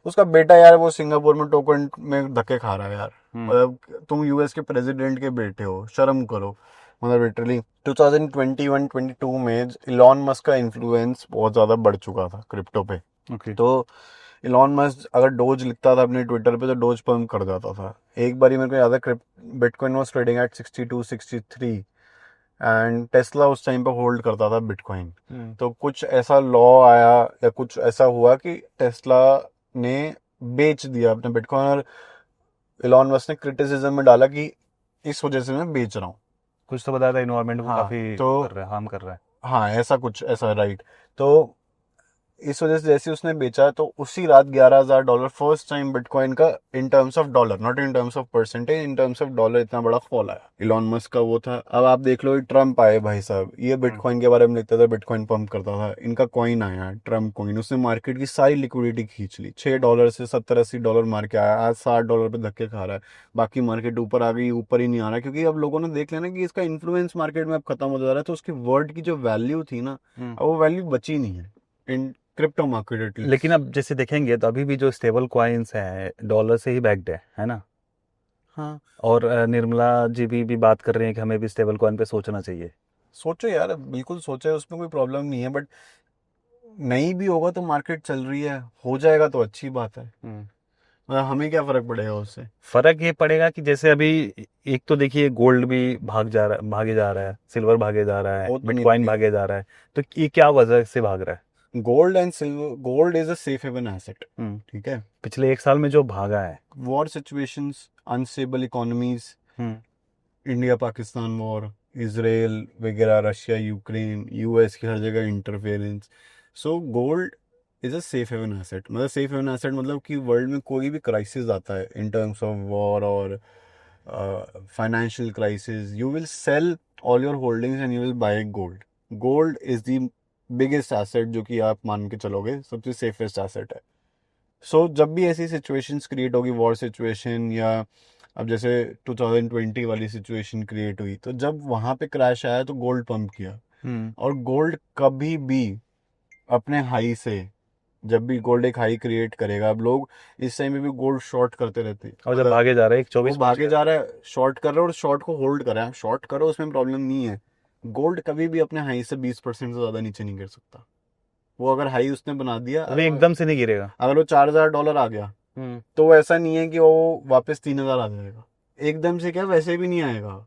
उसका बेटा यार वो सिंगापुर में टोकन में धक्के खा रहा है यार। मतलब तुम यूएस के प्रेसिडेंट के बेटे हो, शर्म करो। मतलब लिटरली 2021-22 में इलॉन मस्क का इन्फ्लुएंस बहुत ज्यादा बढ़ चुका था क्रिप्टो पे। Okay. तो इलॉन मस्क अगर डोज लिखता था अपने ट्विटर पे तो डोज पंप कर जाता था। एक बारी मेरे को याद है bitcoin was trading at 62 63 and Tesla उस टाइम पे होल्ड करता था बिटकॉइन। तो कुछ ऐसा लॉ आया या कुछ ऐसा हुआ कि टेस्ला ने बेच दिया अपने बिटकॉइन, और इलॉन मस्क ने क्रिटिसिज्म में डाला कि इस वजह से मैं बेच रहा हूँ। कुछ तो बताया था इन्वायरमेंट को हाँ, काफी तो कर रहा है, हार्म कर रहा है। हाँ ऐसा कुछ ऐसा राइट। तो इस वजह से जैसे उसने बेचा तो उसी रात $11,000 फर्स्ट टाइम बिटकॉइन का इन terms of dollar, not in terms of percentage, in terms of dollar इतना बड़ा फॉल आया। इलॉन मस्क का वो था। अब आप देख लो ट्रम्प आए भाई साहब, ये बिटकॉइन के बारे में लिखता था, बिटकॉइन पंप करता था, इनका कॉइन आया ट्रम्प कॉइन, उसने मार्केट की सारी लिक्विडिटी खींच ली, $6 से $70-80 मार के आया, आज $60 पे धक्के खा रहा है। बाकी मार्केट ऊपर आ गई, ऊपर ही नहीं आ रहा, क्योंकि अब लोगों ने देख लेना कि इसका इन्फ्लुएंस मार्केट में अब खत्म हो जा रहा है, तो उसकी वर्ड की जो वैल्यू थी ना, अब वो वैल्यू बची नहीं है इन क्रिप्टो मार्केट एटलीस्ट। लेकिन अब जैसे देखेंगे तो अभी भी जो स्टेबल कॉइन्स हैं डॉलर से ही बैक्ड है ना। हाँ और निर्मला जी भी बात कर रही हैं कि हमें भी स्टेबल कॉइन पे सोचना चाहिए। सोचो यार, बिल्कुल सोचो, उसमें कोई प्रॉब्लम नहीं है, बट नहीं भी होगा तो मार्केट चल रही है, हो जाएगा तो अच्छी बात है। मतलब हमें क्या फर्क पड़ेगा उससे। फर्क ये पड़ेगा कि जैसे अभी एक तो देखिए गोल्ड भी भागे जा रहा है, सिल्वर भागे जा रहा है, वो तो नहीं बिटकॉइन रुकेगा। भागे जा रहा है। तो ये क्या वजह से भाग रहा है? Gold and silver, gold is a safe haven asset, hmm. ठीक है। पिछले एक साल में जो भागा है। War situations, unstable economies, hmm. India Pakistan war, Israel वगैरह, रशिया यूक्रेन, यूएस की हर जगह interference. So gold is a safe haven asset. मतलब सेफ हेवन एसेट मतलब कि वर्ल्ड में कोई भी क्राइसिस आता है इन टर्म्स ऑफ वॉर और financial crisis, you will cell all your holdings and you will by gold. Gold is the biggest asset जो कि आप मान के चलोगे सबसे सेफेस्ट एसेट है। सो जब भी ऐसी सिचुएशंस क्रिएट होगी, वॉर सिचुएशन, या अब जैसे 2020 वाली सिचुएशन क्रिएट हुई, तो जब वहां पे क्रैश आया तो गोल्ड पंप किया। और गोल्ड कभी भी अपने हाई से, जब भी गोल्ड एक हाई क्रिएट करेगा, अब लोग इस टाइम में भी गोल्ड शॉर्ट करते रहते हैं, और जब मतलब भागे जा रहा है एक वो 24 पहुंच भागे गया। जा रहा है, शॉर्ट कर रहे हो और शॉर्ट को होल्ड कर रहा है, शॉर्ट करो उसमें प्रॉब्लम नहीं है। गोल्ड कभी भी अपने हाई से 20% से ज्यादा नीचे नहीं गिर सकता। वो अगर हाई उसने बना दिया, अभी एकदम से नहीं गिरेगा। अगर वो $4,000 आ गया, तो वो ऐसा नहीं है कि वो वापस 3,000 आ जाएगा एकदम से, क्या वैसे भी नहीं आएगा।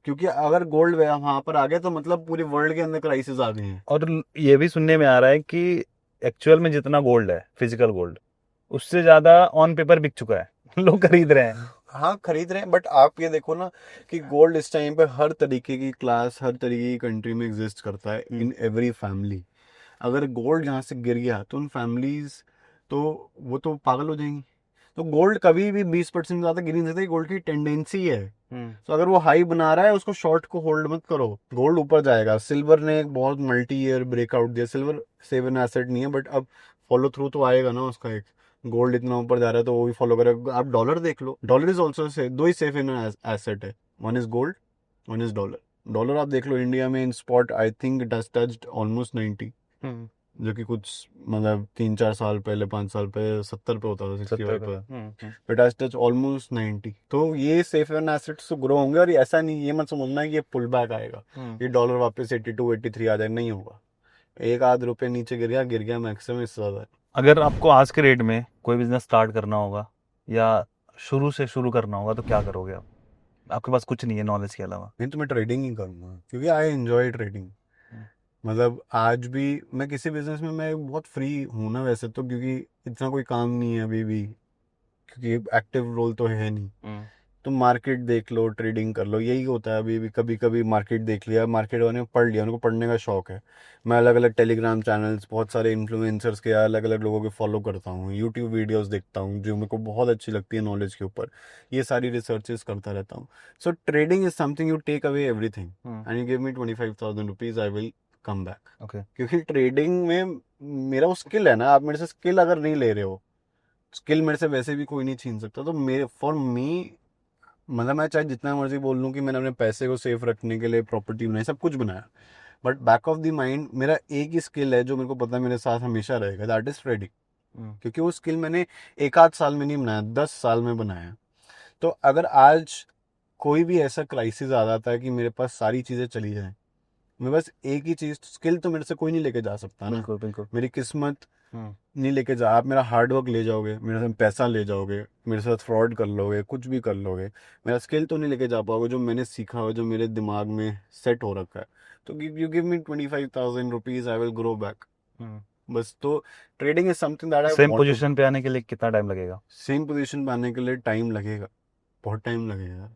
क्योंकि अगर गोल्ड वहां पर आ गया तो मतलब पूरे वर्ल्ड के अंदर क्राइसिस आ गए हैं। और ये भी सुनने में आ रहा है कि एक्चुअल में जितना गोल्ड है फिजिकल गोल्ड उससे ज्यादा ऑन पेपर बिक चुका है। लोग खरीद रहे हैं। हाँ खरीद रहे हैं, बट आप ये देखो ना कि गोल्ड इस टाइम पे हर तरीके की क्लास, हर तरीके की कंट्री में एग्जिस्ट करता है, इन एवरी फैमिली। अगर गोल्ड यहाँ से गिर गया तो उन फैमिलीज, तो वो तो पागल हो जाएंगी। तो गोल्ड कभी भी 20% ज्यादा गिर नहीं सकता, गोल्ड की टेंडेंसी है। तो अगर वो हाई बना रहा है, उसको शॉर्ट को होल्ड मत करो, गोल्ड ऊपर जाएगा। सिल्वर ने एक बहुत मल्टी ईयर ब्रेकआउट दिया, सिल्वर सेवन एसेट नहीं है, बट अब फॉलो थ्रू तो आएगा ना उसका एक। गोल्ड इतना ऊपर जा रहा है तो वो भी फॉलो करेगा। आप डॉलर देख लो, डॉलर इज ऑल्सो से दो ही सेफ इन एसेट है, one is gold, one is dollar. Dollar आप देख लो इंडिया में इन spot I think it has touched almost 90, जो कि कुछ मतलब 3-4 साल पहले, 5 साल पहले 70 पे होता था, 65 पे, बट आज टच ऑलमोस्ट 90। तो ये सेफ एंड एसेट्स तो ग्रो होंगे, और ऐसा नहीं, ये मत समझना है कि ये पुल बैक आएगा, ये डॉलर वापस 82-83 आ जाए, नहीं होगा। एक आध रुपए नीचे गिर गया मैक्सिमम, इससे ज्यादा। अगर आपको आज के रेट में कोई बिजनेस स्टार्ट करना होगा या शुरू से शुरू करना होगा तो क्या करोगे आप? आपके पास कुछ नहीं है नॉलेज के अलावा। नहीं तो मैं ट्रेडिंग ही करूंगा, क्योंकि आई एंजॉय ट्रेडिंग। मतलब आज भी मैं किसी बिजनेस में मैं बहुत फ्री हूँ ना वैसे तो, क्योंकि इतना कोई काम नहीं है अभी भी, क्योंकि एक्टिव रोल तो है नहीं। तो मार्केट देख लो, ट्रेडिंग कर लो, यही होता है अभी भी। कभी कभी मार्केट देख लिया, मार्केट वाले ने पढ़ लिया, उनको पढ़ने का शौक है। मैं अलग अलग टेलीग्राम चैनल्स, बहुत सारे इन्फ्लुएंसर्स के, अलग अलग लोगों के फॉलो करता हूँ, यूट्यूब वीडियोस देखता हूँ जो मेरे को बहुत अच्छी लगती है नॉलेज के ऊपर, ये सारी रिसर्चेस करता रहता हूँ। So trading is something you take away everything and you give me 25,000 rupees, I will come back. Okay. क्योंकि ट्रेडिंग में मेरा वो स्किल है ना, आप मेरे से स्किल अगर नहीं ले रहे हो, स्किल मेरे से वैसे भी कोई नहीं छीन सकता। तो मेरे फॉर मी, मतलब मैं चाहे जितना मर्जी बोल लूँ कि मैंने अपने पैसे को सेफ रखने के लिए प्रॉपर्टी बनाई, सब कुछ बनाया, but back of the mind मेरा एक ही स्किल है जो मेरे को पता है मेरे साथ हमेशा रहेगा, दैट इज ट्रेडिंग। क्योंकि वो स्किल मैंने एक आध साल में नहीं बनाया, 10 साल में बनाया। तो अगर आज कोई भी ऐसा क्राइसिस आ जाता है कि मेरे पास सारी चीज़ें चली जाएं, मैं बस एक ही चीज, स्किल तो मेरे से कोई नहीं लेके जा सकता ना, बिल्कुल बिल्कुल। मेरी किस्मत नहीं लेके जा। आप मेरा हार्ड वर्क ले जाओगे, मेरे से पैसा ले जाओगे, मेरे साथ फ्रॉड कर लोगे, कुछ भी कर लोगे, मेरा स्किल तो नहीं लेके जा पाओगे जो मैंने सीखा हो, जो मेरे दिमाग में सेट हो रखा है। तो you give me 25,000 rupees, I will grow back. बस तो trading is something that I same want to. Position पे आने के लिए कितना टाइम लगेगा? सेम पोजीशन पे आने के लिए टाइम लगेगा, बहुत टाइम लगेगा,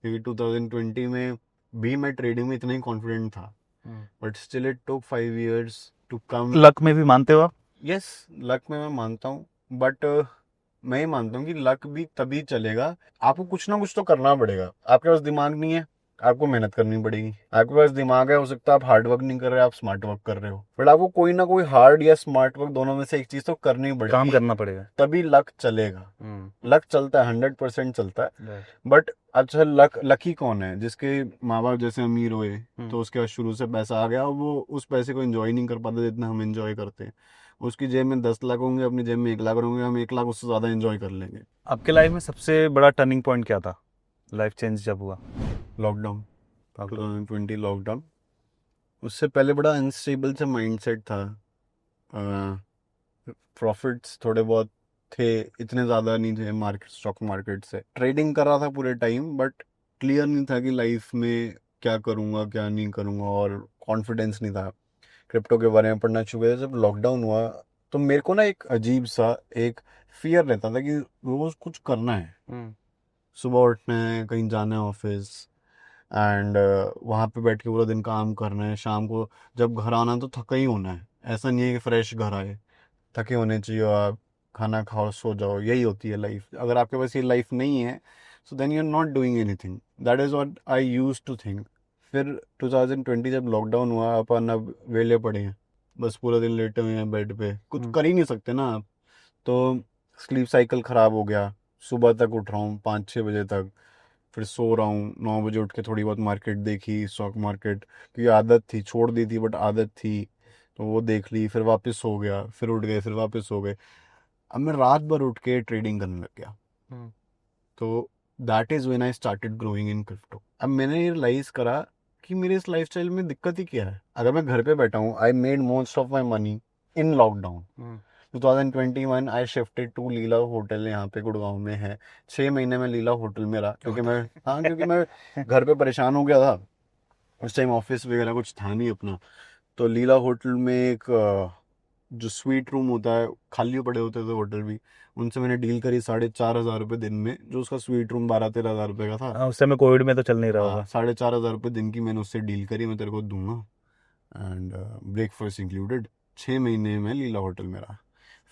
क्योंकि 2020 में भी मैं ट्रेडिंग में इतना ही कॉन्फिडेंट था, but still it took 5 years to come. Luck में भी मानते हो आप? यस, लक में मैं मानता हूँ, बट मैं ये मानता हूँ कि लक भी तभी चलेगा, आपको कुछ ना कुछ तो करना पड़ेगा। आपके पास दिमाग नहीं है, आपको मेहनत करनी पड़ेगी। आपके पास दिमाग है, हो सकता है आप हार्ड वर्क नहीं कर रहे, आप स्मार्ट वर्क कर रहे हो, बट आपको कोई ना कोई हार्ड या स्मार्ट वर्क दोनों में से एक चीज तो करनी काम पड़ेगी, करना पड़ेगा। तभी लक चलेगा। लक चलता है, 100% चलता है, Right. बट अच्छा लकी कौन है? जिसके माँ बाप जैसे अमीर हुए, तो उसके पास शुरू से पैसा आ गया और वो उस पैसे को एंजॉय नहीं कर पाता जितना हम एंजॉय करते हैं। उसकी जेब में 10 लाख होंगे, अपनी जेब में 1 लाख होंगे, हम 1 लाख उससे ज्यादा एंजॉय कर लेंगे। आपके लाइफ में सबसे बड़ा टर्निंग पॉइंट क्या था, लाइफ चेंज जब हुआ? Lockdown, 2020 lockdown. उससे पहले बड़ा अनस्टेबल सा माइंडसेट था, प्रॉफिट्स थोड़े बहुत थे, इतने ज़्यादा नहीं थे मार्केट, स्टॉक मार्केट से ट्रेडिंग कर रहा था पूरे टाइम, बट क्लियर नहीं था कि लाइफ में क्या करूँगा क्या नहीं करूँगा, और कॉन्फिडेंस नहीं था। क्रिप्टो के बारे में पढ़ना शुरू किया जब लॉकडाउन हुआ, तो मेरे को ना एक अजीब सा एक फियर रहता था कि रोज़ कुछ करना है, सुबह उठना है, कहीं जाना है ऑफिस, एंड वहाँ पे बैठ के पूरा दिन काम करना है, शाम को जब घर आना तो थका ही होना है। ऐसा नहीं है कि फ्रेश घर आए, थके होने चाहिए आप, खाना खाओ सो जाओ, यही होती है लाइफ। अगर आपके पास ये लाइफ नहीं है, so then you are not doing anything. That is what I used to think. फिर 2020 जब लॉकडाउन हुआ, अपन अब वेले पड़े हैं, बस पूरा दिन लेटे हुए हैं बेड पे, कुछ कर ही नहीं सकते ना आप। तो स्लीप साइकिल ख़राब हो गया, सुबह तक उठ रहा हूँ 5-6 बजे तक, फिर सो रहा हूँ 9 बजे, उठ के थोड़ी बहुत मार्केट देखी, स्टॉक मार्केट, क्योंकि आदत थी, छोड़ दी थी बट आदत थी, तो वो देख ली, फिर वापस सो गया, फिर उठ गए, फिर वापस सो गए। अब मैं रात भर उठ के ट्रेडिंग करने लग गया। तो that is when I started growing in crypto. अब मैंने ये रियलाइज़ करा कि मेरे इस लाइफस्टाइल में दिक्कत ही क्या है। अगर मैं घर पे बैठा हूँ, I made most of my money in lockdown. 2021 I shifted to Leela hotel, यहाँ पे गुड़गांव में है। 6 महीने में लीला होटल में रहा, क्योंकि मैं, हाँ, क्योंकि मैं घर पे परेशान हो गया था। उस टाइम ऑफिस वगैरह कुछ था नहीं अपना, तो लीला होटल में एक जो स्वीट रूम होता है, खाली पड़े होते थे होटल भी, उनसे मैंने डील करी 4,500 रुपये दिन में, जो उसका स्वीट रूम 12-13 हज़ार रुपये का था। उस समय कोविड में तो चल नहीं रहा हाँ, होगा। 4,500 रुपये दिन की मैंने उससे डील करी, मैं तेरे को दूंगा, एंड ब्रेकफास्ट इंक्लूडेड। 6 महीने में लीला होटल में रहा,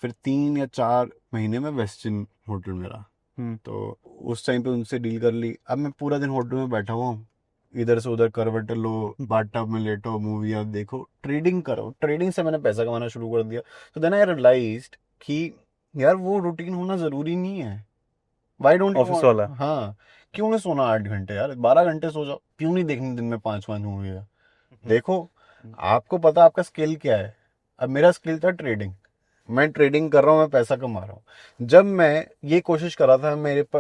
फिर 3 या 4 महीने में वेस्टर्न होटल में रहा। तो उस टाइम पे उनसे डील कर ली। अब मैं पूरा दिन होटल में बैठा हुआ हूँ, इधर से उधर करवट लो, बाथटब में लेटो, मूवी आप देखो, ट्रेडिंग करो। ट्रेडिंग से मैंने पैसा कमाना शुरू कर दिया। तो देन आई रियलाइज्ड कि यार वो रूटीन होना जरूरी नहीं है। वाई डोंट ऑफिस वाला। हाँ, क्यों नहीं सोना 8 घंटे यार, 12 घंटे सो जाओ। क्यों नहीं देखनी दिन में 5-5 मूवी? देखो, आपको पता आपका स्किल क्या है। अब मेरा स्किल था ट्रेडिंग, मैं ट्रेडिंग कर रहा हूँ, मैं पैसा कमा रहा हूँ। जब मैं ये कोशिश कर रहा था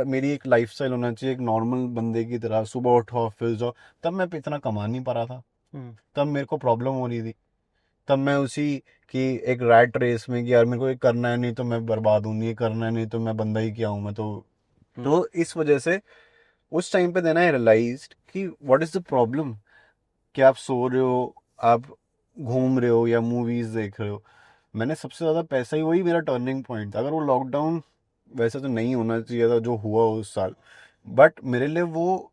मेरी एक लाइफस्टाइल होना चाहिए एक नॉर्मल बंदे की तरह, सुबह उठो ऑफिस जाओ, तब मैं इतना कमा नहीं पा रहा था। तब मेरे को प्रॉब्लम हो रही थी। तब मैं उसी की एक रैट रेस में कि यार मेरे को ये करना है, नहीं तो मैं बर्बाद हूँ, ये करना है, नहीं तो मैं बंदा ही क्या हूँ मैं तो इस वजह से उस टाइम पे देना आई रियलाइज्ड कि व्हाट इज द प्रॉब्लम, कि आप सो रहे हो, आप घूम रहे हो या मूवीज देख रहे हो। मैंने सबसे ज़्यादा पैसा ही, वही मेरा टर्निंग पॉइंट था। अगर वो लॉकडाउन वैसे तो नहीं होना चाहिए था जो हुआ उस साल, बट मेरे लिए वो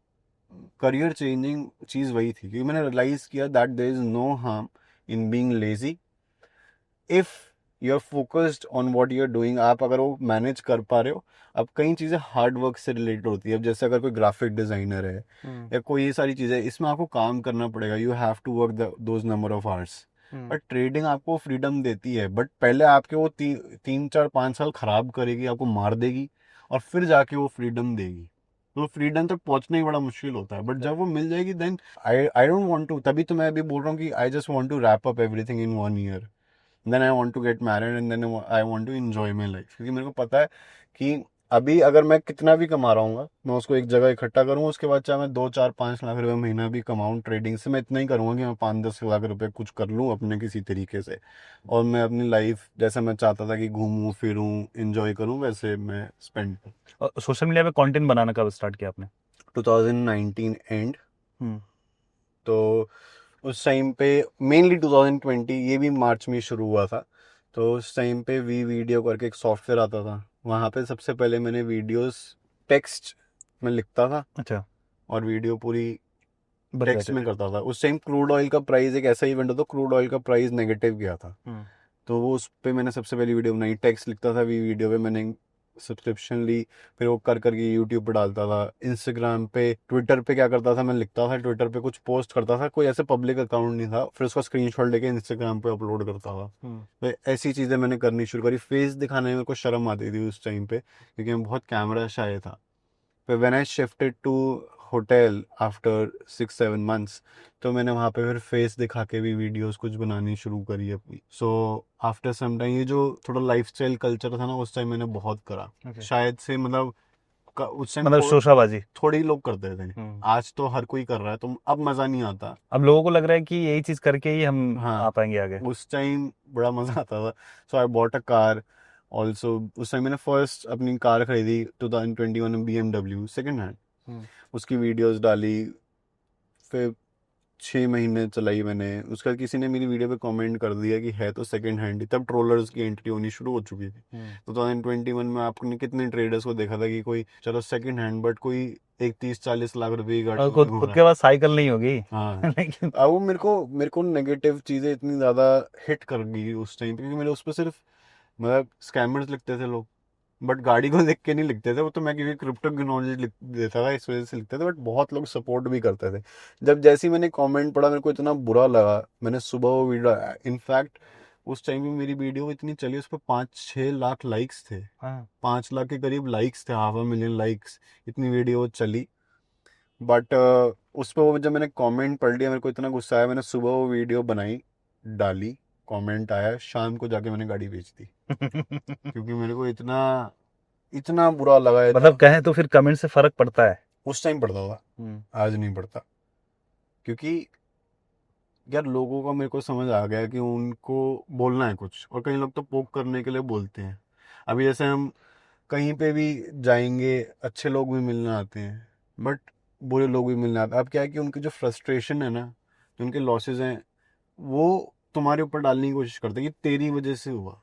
करियर चेंजिंग चीज़ वही थी, क्योंकि मैंने रियलाइज़ किया that there is no harm in being lazy if you are focused on what you are doing. आप अगर वो मैनेज कर पा रहे हो। अब कई चीज़ें हार्ड वर्क से रिलेटेड होती है। अब जैसे अगर कोई ग्राफिक डिज़ाइनर है या कोई ये सारी चीज़ें, इसमें आपको काम करना पड़ेगा, you have to work those number of hours. But trading आपको फ्रीडम देती है, बट पहले आपके वो 3-4-5 साल खराब करेगी, आपको मार देगी, और फिर जाके वो फ्रीडम देगी। तो फ्रीडम तक पहुंचना ही बड़ा मुश्किल होता है, बट जब वो मिल जाएगी then I don't want to. तभी तो मैं अभी बोल रहा हूँ कि I just want to wrap up everything in 1 year, then I want to get married, and then I want to enjoy my life. क्योंकि मेरे को पता है कि अभी अगर मैं कितना भी कमा रहा हूँ मैं उसको एक जगह इकट्ठा करूँ, उसके बाद चाहे मैं 2 4 5 लाख रुपए महीना भी कमाऊँ ट्रेडिंग से, मैं इतना ही करूँगा कि मैं 5 10 लाख रुपए कुछ कर लूँ अपने किसी तरीके से, और मैं अपनी लाइफ जैसे मैं चाहता था कि घूमूं फिरूं इंजॉय करूं वैसे मैं स्पेंड करूं। और सोशल मीडिया पे कंटेंट बनाना कब स्टार्ट किया आपने? 2019 एंड, हम्म। तो उस टाइम पे मेनली 2020 ये भी मार्च में शुरू हुआ था। तो उस टाइम पे वी वीडियो करके एक सॉफ्टवेयर आता था, वहाँ पे सबसे पहले मैंने वीडियोस टेक्स्ट में लिखता था अच्छा। और वीडियो पूरी बन टेक्स्ट जाते में थे। करता था। उस टाइम क्रूड ऑयल का प्राइस एक ऐसा इवेंट होता, क्रूड ऑयल का प्राइस नेगेटिव गया था, हम्म। तो वो उस पे मैंने सबसे पहली वीडियो बनाई, टेक्स्ट लिखता था वी वीडियो पे, मैंने सब्सक्रिप्शन ली, फिर वो कर करके यूट्यूब पे डालता था, इंस्टाग्राम पे, ट्विटर पे क्या करता था मैं लिखता था, ट्विटर पे कुछ पोस्ट करता था, कोई ऐसे पब्लिक अकाउंट नहीं था, फिर उसका स्क्रीनशॉट लेके इंस्टाग्राम पे अपलोड करता था। तो ऐसी चीज़ें मैंने करनी शुरू करी। फेस दिखाने में मेरे को शर्म आती थी उस टाइम पे क्योंकि मैं बहुत कैमरा शाय था। फिर when I shifted to hotel after 6 7 months, तो मैंने वहाँ पे फिर फेस दिखा के भी वीडियोस कुछ बनानी शुरू करी अपनी। सो आफ्टर सम टाइम ये जो थोड़ा लाइफस्टाइल कल्चर था ना उस टाइम मैंने बहुत करा। Okay. शायद से मतलब उस टाइम मतलब शोशाबाजी। थोड़ी लोग करते थे, आज तो हर कोई कर रहा है, तो अब मज़ा नहीं आता। अब लोगों को लग रहा है कि यही चीज करके ही हम आ हाँ, पाएंगे आगे। उस टाइम बड़ा मज़ा आता था। So I bought a car also. उस टाइम मैंने फर्स्ट अपनी कार खरीदी 2021 में, BMW सेकेंड हैंड। उसकी वीडियोस डाली, फिर 6 महीने चलाई मैंने। उसके बाद किसी ने मेरी वीडियो पे कमेंट कर दिया कि है तो सेकंड हैंड ही, तब ट्रोलर्स की एंट्री होनी शुरू हो चुकी थी। 2021 में आपने कितने ट्रेडर्स को देखा था कि कोई चलो सेकंड हैंड, बट कोई एक 30 40 लाख रुपए की गाड़ी और में खुद घूम खुद रहा के है। पास साइकिल नहीं होगी। हाँ, लेकिन अब वो मेरे को नेगेटिव चीज़ें इतनी ज़्यादा हिट कर गई उस टाइम पे, क्योंकि मेरे उस पर सिर्फ मतलब स्कैमर्स लिखते थे लोग, बट गाड़ी को देख के नहीं लिखते थे। वो तो मैं क्योंकि क्रिप्टो की नॉलेज लिख देता था इस वजह से लिखते थे, बट बहुत लोग सपोर्ट भी करते थे। जब जैसे ही मैंने कमेंट पढ़ा मेरे को इतना बुरा लगा, मैंने सुबह वो वीडियो, इनफैक्ट उस टाइम में मेरी वीडियो इतनी चली, उस पर 5 6 लाख लाइक्स थे, हाँ। 5 लाख के करीब लाइक्स थे, 500,000 लाइक्स, इतनी वीडियो चली। बट उस पर वो जब मैंने कमेंट पढ़ लिया मेरे को इतना गुस्सा आया, मैंने सुबह वो वीडियो बनाई, डाली, कमेंट आया, शाम को जाके मैंने गाड़ी बेच दी, क्योंकि मेरे को इतना इतना बुरा लगा मतलब कहें तो फिर कमेंट से फर्क पड़ता है। उस टाइम पड़ता था, आज नहीं पड़ता। क्योंकि यार लोगों का मेरे को समझ आ गया कि उनको बोलना है कुछ, और कई लोग तो पोक करने के लिए बोलते हैं। अभी जैसे हम कहीं पे भी जाएंगे, अच्छे लोग भी मिलने आते हैं, बट बुरे लोग भी मिलने आते हैं। अब क्या है कि उनकी जो फ्रस्ट्रेशन है ना, जो उनके लॉसेस हैं, वो तुम्हारे ऊपर डालने की कोशिश करते हैं कि तेरी वजह से हुआ।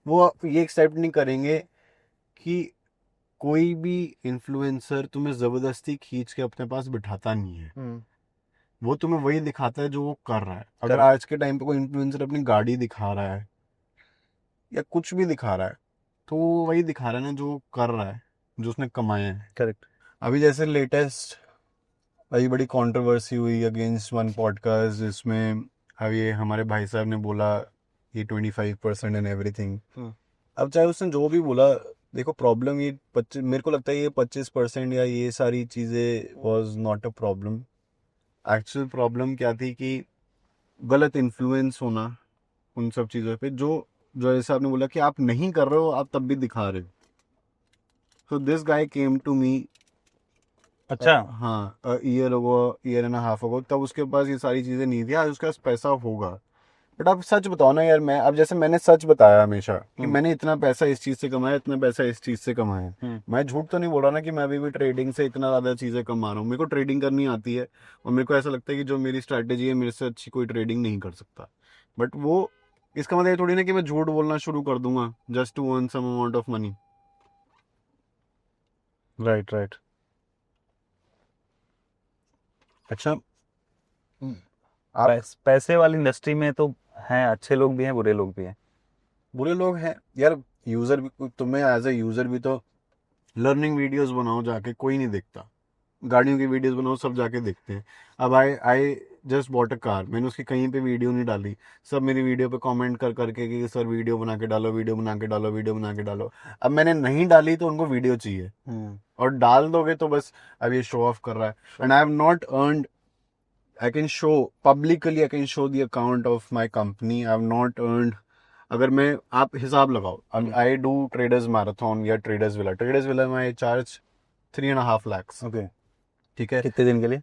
वो ये एक्सेप्ट नहीं करेंगे कि कोई भी इन्फ्लुएंसर तुम्हें जबरदस्ती खींच के अपने पास बिठाता नहीं है, वो तुम्हें वही दिखाता है जो वो कर रहा है। अगर Correct. आज के टाइम पे कोई इन्फ्लुएंसर अपनी गाड़ी दिखा रहा है या कुछ भी दिखा रहा है, तो वो वही दिखा रहा है ना जो वो कर रहा है, जो उसने कमाया है। करेक्ट। अभी जैसे लेटेस्ट अभी बड़ी कंट्रोवर्सी हुई अगेंस्ट वन पॉडकास्ट, जिसमें अब ये हमारे भाई साहब ने बोला ये 25% एंड एवरीथिंग। अब चाहे उसने जो भी बोला, देखो प्रॉब्लम ये 25, मेरे को लगता है ये 25% या ये सारी चीज़ें was not a problem. Actual problem क्या थी कि गलत इन्फ्लुएंस होना उन सब चीज़ों पे, जो जो जैसे आपने बोला कि आप नहीं कर रहे हो, आप तब भी दिखा रहे हो। So this guy came to me, अच्छा। हाँ, ईयर होगो, ईयर एंड हाफ होगो, तब उसके पास ये सारी चीज़ें नहीं थी, आज उसके पास पैसा होगा। बट आप सच बताओ ना यार, मैं अब जैसे मैंने सच बताया हमेशा कि मैंने इतना पैसा इस चीज़ से कमाया, इतना पैसा इस चीज़ से कमाया। मैं झूठ तो नहीं बोल रहा ना कि मैं अभी भी ट्रेडिंग से इतना ज़्यादा चीज़ें कमा रहा हूँ। मेरे को ट्रेडिंग करनी आती है, और मेरे को ऐसा लगता है कि जो मेरी स्ट्रैटेजी है, मेरे से अच्छी कोई ट्रेडिंग नहीं कर सकता। बट वो इसका मतलब ये थोड़ी ना कि मैं झूठ बोलना शुरू कर दूंगा just to earn some amount of money. Right right. अच्छा, आप पैसे वाली इंडस्ट्री में तो हैं, अच्छे लोग भी हैं, बुरे लोग भी हैं। बुरे लोग हैं यार, यूज़र भी, तुम्हें एज ए यूज़र भी तो लर्निंग वीडियोस बनाओ जाके, कोई नहीं देखता। गाड़ियों की वीडियोस बनाओ, सब जाके देखते हैं। अब I I just bought a car, मैंने उसकी कहीं पे वीडियो नहीं डाली, सब मेरी वीडियो पे कमेंट कर करके कि सर वीडियो बना के डालो, वीडियो बना के डालो, वीडियो बना के डालो। अब मैंने नहीं डाली तो उनको वीडियो चाहिए, और डाल दोगे तो बस अब ये शो ऑफ कर रहा है। And I have not earned, I can show publicly, I can show the account of my company. I have not earned अगर मैं, आप हिसाब लगाओ, आई डू ट्रेडर्स मैराथन या ट्रेडर्स विला में आई चार्ज 3.5 lakhs। ओके, ठीक है, कितने दिन के लिए?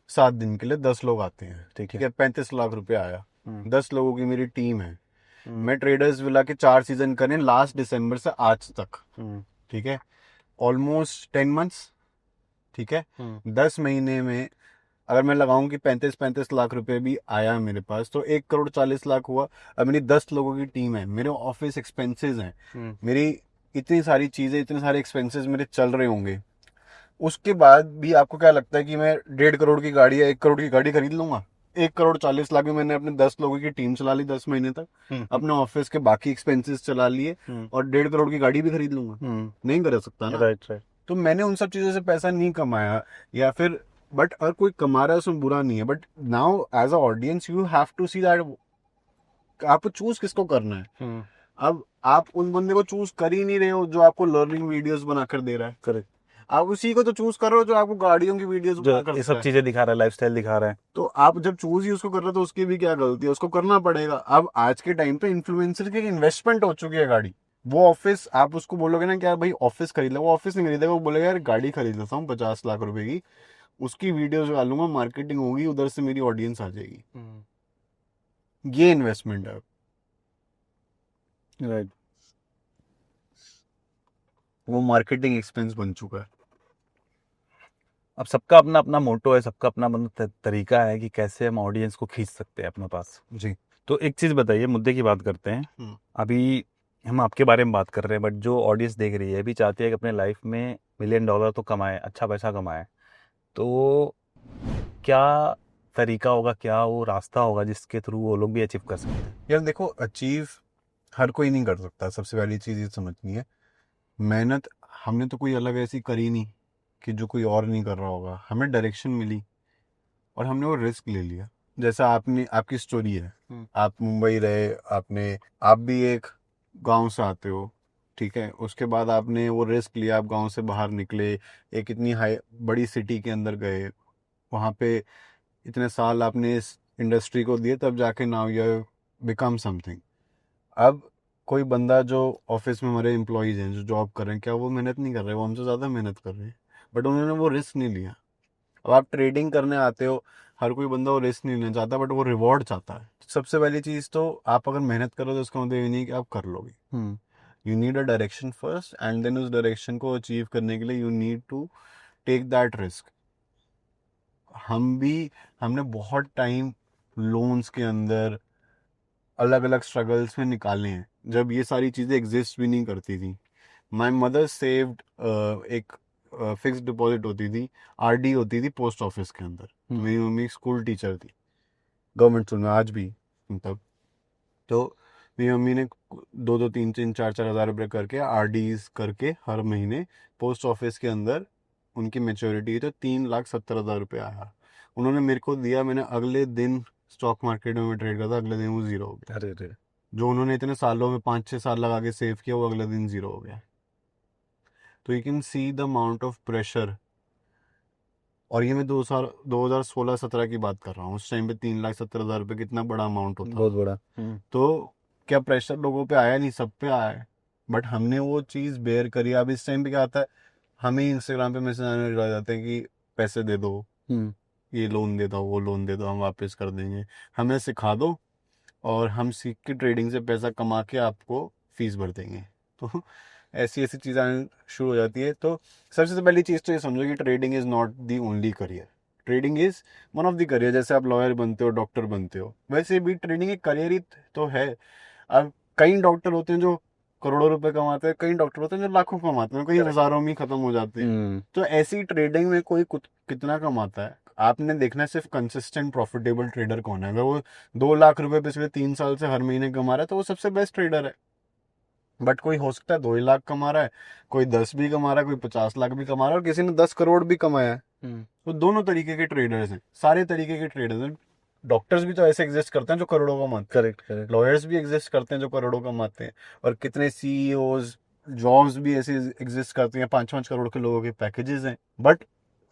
7 दिन के लिए 10 लोग आते हैं। ठीक ठीक है, 35 लाख रुपए आया। हम्म। 10 लोगों की मेरी टीम है। मैं ट्रेडर्स विला के 4 सीजन करे लास्ट दिसंबर से आज तक। ठीक है, ऑलमोस्ट 10 months। ठीक है, 10 महीने में अगर मैं लगाऊं कि 35 लाख रुपए भी आया मेरे पास, तो 1 करोड़ 40 लाख हुआ। अब मेरी 10 लोगों की टीम है, मेरे ऑफिस एक्सपेंसेस हैं, मेरी इतनी सारी चीजें, इतने सारे एक्सपेंसेस मेरे चल रहे होंगे। उसके बाद भी आपको क्या लगता है कि मैं 1.5 करोड़ की गाड़ी या 1 करोड़ की गाड़ी खरीद लूंगा? 1 करोड़ 40 लाख में मैंने अपने 10 लोगों की टीम चला ली 10 महीने तक, अपने ऑफिस के बाकी एक्सपेंसेस चला लिए, और 1.5 करोड़ की गाड़ी भी खरीद लूंगा? नहीं कर सकता ना। Right right. तो मैंने उन सब चीजों से पैसा नहीं कमाया, या फिर, बट अगर कोई कमा रहा है उसमें बुरा नहीं है, but now as a audience you have to see that आपको चूज किसको करना है। अब आप उन बंदे को चूज कर ही नहीं रहे हो जो आपको लर्निंग वीडियोस बनाकर दे रहा है। करेक्ट। आप उसी को तो चूज कर रहे हो जो आपको गाड़ियों की वीडियोस जो बनाकर ये दे सब रहा है। चीजें दिखा रहा है, लाइफस्टाइल दिखा रहा है। तो आप जब चूज ही उसको कर रहे हो तो उसकी भी क्या गलती है, उसको करना पड़ेगा। अब आज के टाइम पे इन्फ्लुएंसर की इन्वेस्टमेंट हो चुकी है गाड़ी। वो ऑफिस, आप उसको बोलोगे ना कि यार भाई ऑफिस खरीद ले, वो ऑफिस नहीं खरीदेगा, वो बोलेगा यार गाड़ी खरीद लेता हूँ 50 लाख रुपए की, उसकी वीडियोस डालूंगा, मार्केटिंग होगी, उधर से मेरी ऑडियंस आ जाएगी। ये इन्वेस्टमेंट है। राइट। वो मार्केटिंग एक्सपेंस बन चुका है। अब सबका अपना अपना मोटो है, सबका अपना मतलब तरीका है कि कैसे हम ऑडियंस को खींच सकते हैं अपने पास। जी। तो एक चीज बताइए, मुद्दे की बात करते हैं। अभी हम आपके बारे में बात कर रहे हैं, बट जो ऑडियंस देख रही है भी चाहती है कि अपने लाइफ में $1 million तो कमाए, अच्छा पैसा कमाए। तो क्या तरीका होगा, क्या वो रास्ता होगा जिसके थ्रू वो लोग भी अचीव कर सकते हैं? यार देखो, अचीव हर कोई नहीं कर सकता। सबसे पहली चीज ये समझनी है, मेहनत हमने तो कोई अलग ऐसी करी नहीं कि जो कोई और नहीं कर रहा होगा। हमें डायरेक्शन मिली और हमने वो रिस्क ले लिया। जैसा आपने, आपकी स्टोरी है, आप मुंबई रहे, आप भी एक गांव से आते हो। ठीक है, उसके बाद आपने वो रिस्क लिया, आप गांव से बाहर निकले, एक इतनी हाई बड़ी सिटी के अंदर गए, वहाँ पे इतने साल आपने इस इंडस्ट्री को दिए, तब जाके नाउ यू बिकम समथिंग। अब कोई बंदा जो ऑफिस में हमारे एम्प्लॉयज हैं जो जॉब कर रहे हैं, क्या वो मेहनत नहीं कर रहे? वो हमसे ज़्यादा मेहनत कर रहे हैं, बट उन्होंने वो रिस्क नहीं लिया। अब आप ट्रेडिंग करने आते हो, हर कोई बंदा वो रिस्क नहीं लेना चाहता, बट वो रिवॉर्ड चाहता है। सबसे पहली चीज़ तो, आप अगर मेहनत करो तो उसका मतलब ये नहीं कि आप कर लोगे। You need a direction first, and then उस डायरेक्शन को अचीव करने के लिए you need to take that risk. हमने बहुत टाइम लोन्स के अंदर अलग अलग स्ट्रगल्स में निकाले हैं, जब ये सारी चीज़ें एग्जिस्ट भी नहीं करती थी। माई मदर सेव्ड, एक फिक्स डिपॉजिट होती थी, आरडी होती थी पोस्ट ऑफिस के अंदर। मेरी मम्मी स्कूल टीचर थी, गवर्नमेंट स्कूल में, आज भी। तब तो मेरी मम्मी ने 2-2 3-3 4-4 हज़ार रुपये करके आरडीज करके हर महीने पोस्ट ऑफिस के अंदर, उनकी मेच्योरिटी तो 3,70,000 रुपये आया। उन्होंने मेरे को दिया, मैंने अगले दिन स्टॉक मार्केट में ट्रेड करा था, अगले दिन वो जीरो हो गया। अरे अरे। जो उन्होंने इतने सालों में 5-6 साल लगा के सेव किया, वो अगले दिन जीरो हो गया। तो you can see the amount of pressure. और ये मैं 2016-17 की बात कर रहा हूँ। उस टाइम पे 3,70,000 रुपये कितना बड़ा अमाउंट होता। बहुत बड़ा। तो क्या प्रेशर लोगों पे आया? नहीं, सब पे आया है, बट हमने वो चीज़ बेयर करी। अब इस टाइम पे क्या आता है, हमें इंस्टाग्राम पे मैसेज आने लग जाते हैं कि पैसे दे दो, ये लोन दे दो, वो लोन दे दो, हम वापस कर देंगे, हमें सिखा दो और हम सीख के ट्रेडिंग से पैसा कमा के आपको फीस भर देंगे। तो ऐसी ऐसी चीज़ें आनी शुरू हो जाती है। तो सबसे पहली चीज़ तो ये समझो कि trading is not the only career. Trading is one of the career. जैसे आप लॉयर बनते हो, डॉक्टर बनते हो, वैसे भी ट्रेडिंग एक करियर ही तो है। अब कई डॉक्टर होते हैं जो करोड़ों रुपए कमाते हैं, कई डॉक्टर होते हैं जो लाखों कमाते हैं, कई हज़ारों में ही खत्म हो जाते हैं। तो ऐसी ट्रेडिंग में कोई कितना कमाता है, आपने देखना है सिर्फ कंसिस्टेंट प्रॉफिटेबल ट्रेडर कौन है। अगर वो 2 लाख रुपए पिछले 3 साल से हर महीने कमा रहा है तो वो सबसे बेस्ट ट्रेडर है। बट कोई हो सकता है 2 ही लाख कमा रहा है, कोई 10 भी कमा रहा है, कोई 50 लाख भी कमा रहा है, और किसी ने 10 करोड़ भी कमाया है। तो दोनों तरीके के ट्रेडर्स हैं, सारे तरीके के ट्रेडर्स हैं। डॉक्टर्स भी तो ऐसे एग्जिस्ट करते हैं जो करोड़ों कमाते हैं। Correct correct. लॉयर्स भी एग्जिस्ट करते हैं जो करोड़ों कमाते हैं। और कितने सीईओज, जॉब्स भी ऐसे एग्जिस्ट करती हैं, 5-5 करोड़ के लोगों के पैकेजेस हैं, बट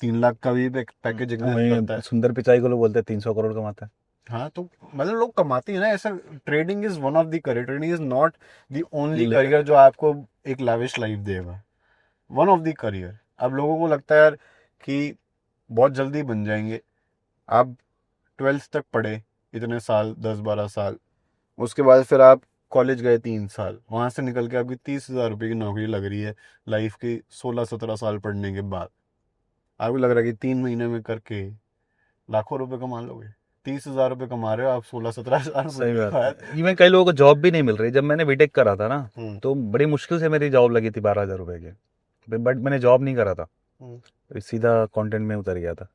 3 लाख का भी पैकेज एग्जिस्ट करता है। सुंदर पिचाई को लोग बोलते हैं 300 करोड़ कमाता है। हाँ तो मतलब लोग कमाते हैं ना ऐसा. Trading is one of the career. Trading is not the only career जो आपको एक लाविश लाइफ देगा. One of the career. अब लोगों को लगता है यार कि बहुत जल्दी बन जाएंगे. आप 12th तक पढ़े इतने साल, 10-12 साल, उसके बाद फिर आप कॉलेज गए 3 साल, वहां से निकल के आपकी 30,000 रुपये की नौकरी लग रही है लाइफ के 16-17 साल पढ़ने के बाद. आपको लग रहा है कि 3 महीने में करके लाखों रुपए कमा लोगे. 30,000 रुपये कमा रहे हो आप 16-17 साल सही पढ़ने के बात बाद. है. इवन कई लोगों को जॉब भी नहीं मिल रही. जब मैंने बीटेक करा था ना, हम्म. तो बड़ी मुश्किल से मेरी जॉब लगी थी 12,000 रुपए की. बट मैंने जॉब नहीं करा था, सीधा कंटेंट में उतर गया था.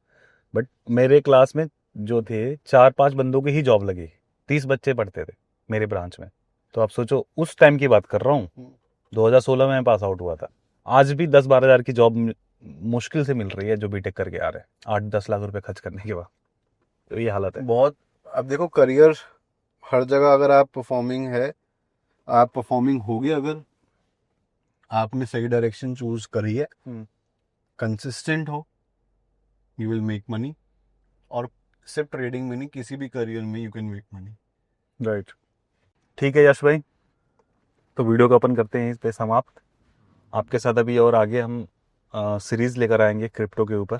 बट मेरे क्लास में जो थे 4-5 बंदों की ही जॉब लगी. 30 बच्चे पढ़ते थे मेरे ब्रांच में. तो आप सोचो, उस टाइम की बात कर रहा हूँ, 2016 में मैं पास आउट हुआ था. आज भी 10-12 हज़ार की जॉब मुश्किल से मिल रही है जो बीटेक करके आ रहे हैं 8-10 लाख रुपए खर्च करने के बाद. तो ये हालत है. बहुत. अब देखो करियर हर जगह, अगर आप परफॉर्मिंग है, आप परफॉर्मिंग होगी अगर आपने सही डायरेक्शन चूज करी है, कंसिस्टेंट हो, यू विल मेक मनी. और सिर्फ ट्रेडिंग में नहीं, किसी भी करियर में you can make money. Right. ठीक है यश भाई, तो वीडियो को अपन करते हैं इस पे समाप्त. आपके साथ अभी और आगे हम सीरीज लेकर आएंगे क्रिप्टो के ऊपर,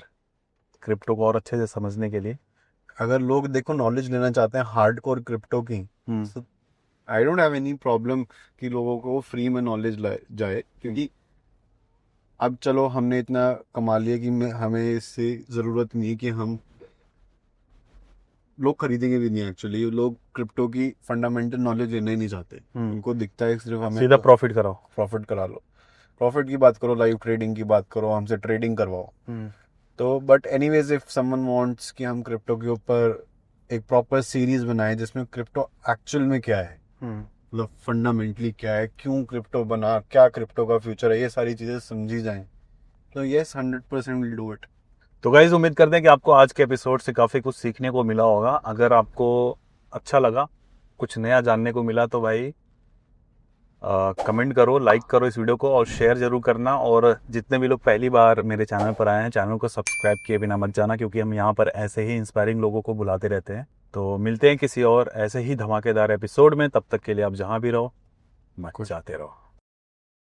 क्रिप्टो को और अच्छे से समझने के लिए. अगर लोग देखो नॉलेज लेना चाहते हैं हार्डकोर क्रिप्टो की, I don't have any problem कि लोगों को फ्री में नॉलेज जाए, क्योंकि अब चलो हमने इतना कमा लिया कि हमें इससे ज़रूरत नहीं कि हम, लोग खरीदेंगे भी नहीं. एक्चुअली लोग क्रिप्टो की फंडामेंटल नॉलेज लेना ही नहीं चाहते. उनको दिखता है सिर्फ हमें सीधा प्रॉफिट कराओ. प्रॉफिट करा लो. प्रॉफिट की बात करो, लाइव ट्रेडिंग की बात करो, हमसे ट्रेडिंग करवाओ. तो but anyways if someone wants कि हम क्रिप्टो के ऊपर एक प्रॉपर सीरीज बनाए जिसमें क्रिप्टो एक्चुअल में क्या है, मतलब फंडामेंटली क्या है, क्यों क्रिप्टो बना, क्या क्रिप्टो का फ्यूचर है, ये सारी चीज़ें समझी जाएं, तो यस 100% विल डू इट. तो गाइज उम्मीद करते हैं कि आपको आज के एपिसोड से काफ़ी कुछ सीखने को मिला होगा. अगर आपको अच्छा लगा, कुछ नया जानने को मिला, तो भाई कमेंट करो, लाइक करो इस वीडियो को और शेयर जरूर करना. और जितने भी लोग पहली बार मेरे चैनल पर आए हैं, चैनल को सब्सक्राइब किए बिना मत जाना, क्योंकि हम यहाँ पर ऐसे ही इंस्पायरिंग लोगों को बुलाते रहते हैं. तो मिलते हैं किसी और ऐसे ही धमाकेदार एपिसोड में. तब तक के लिए आप जहाँ भी रहो, मचाते रहो.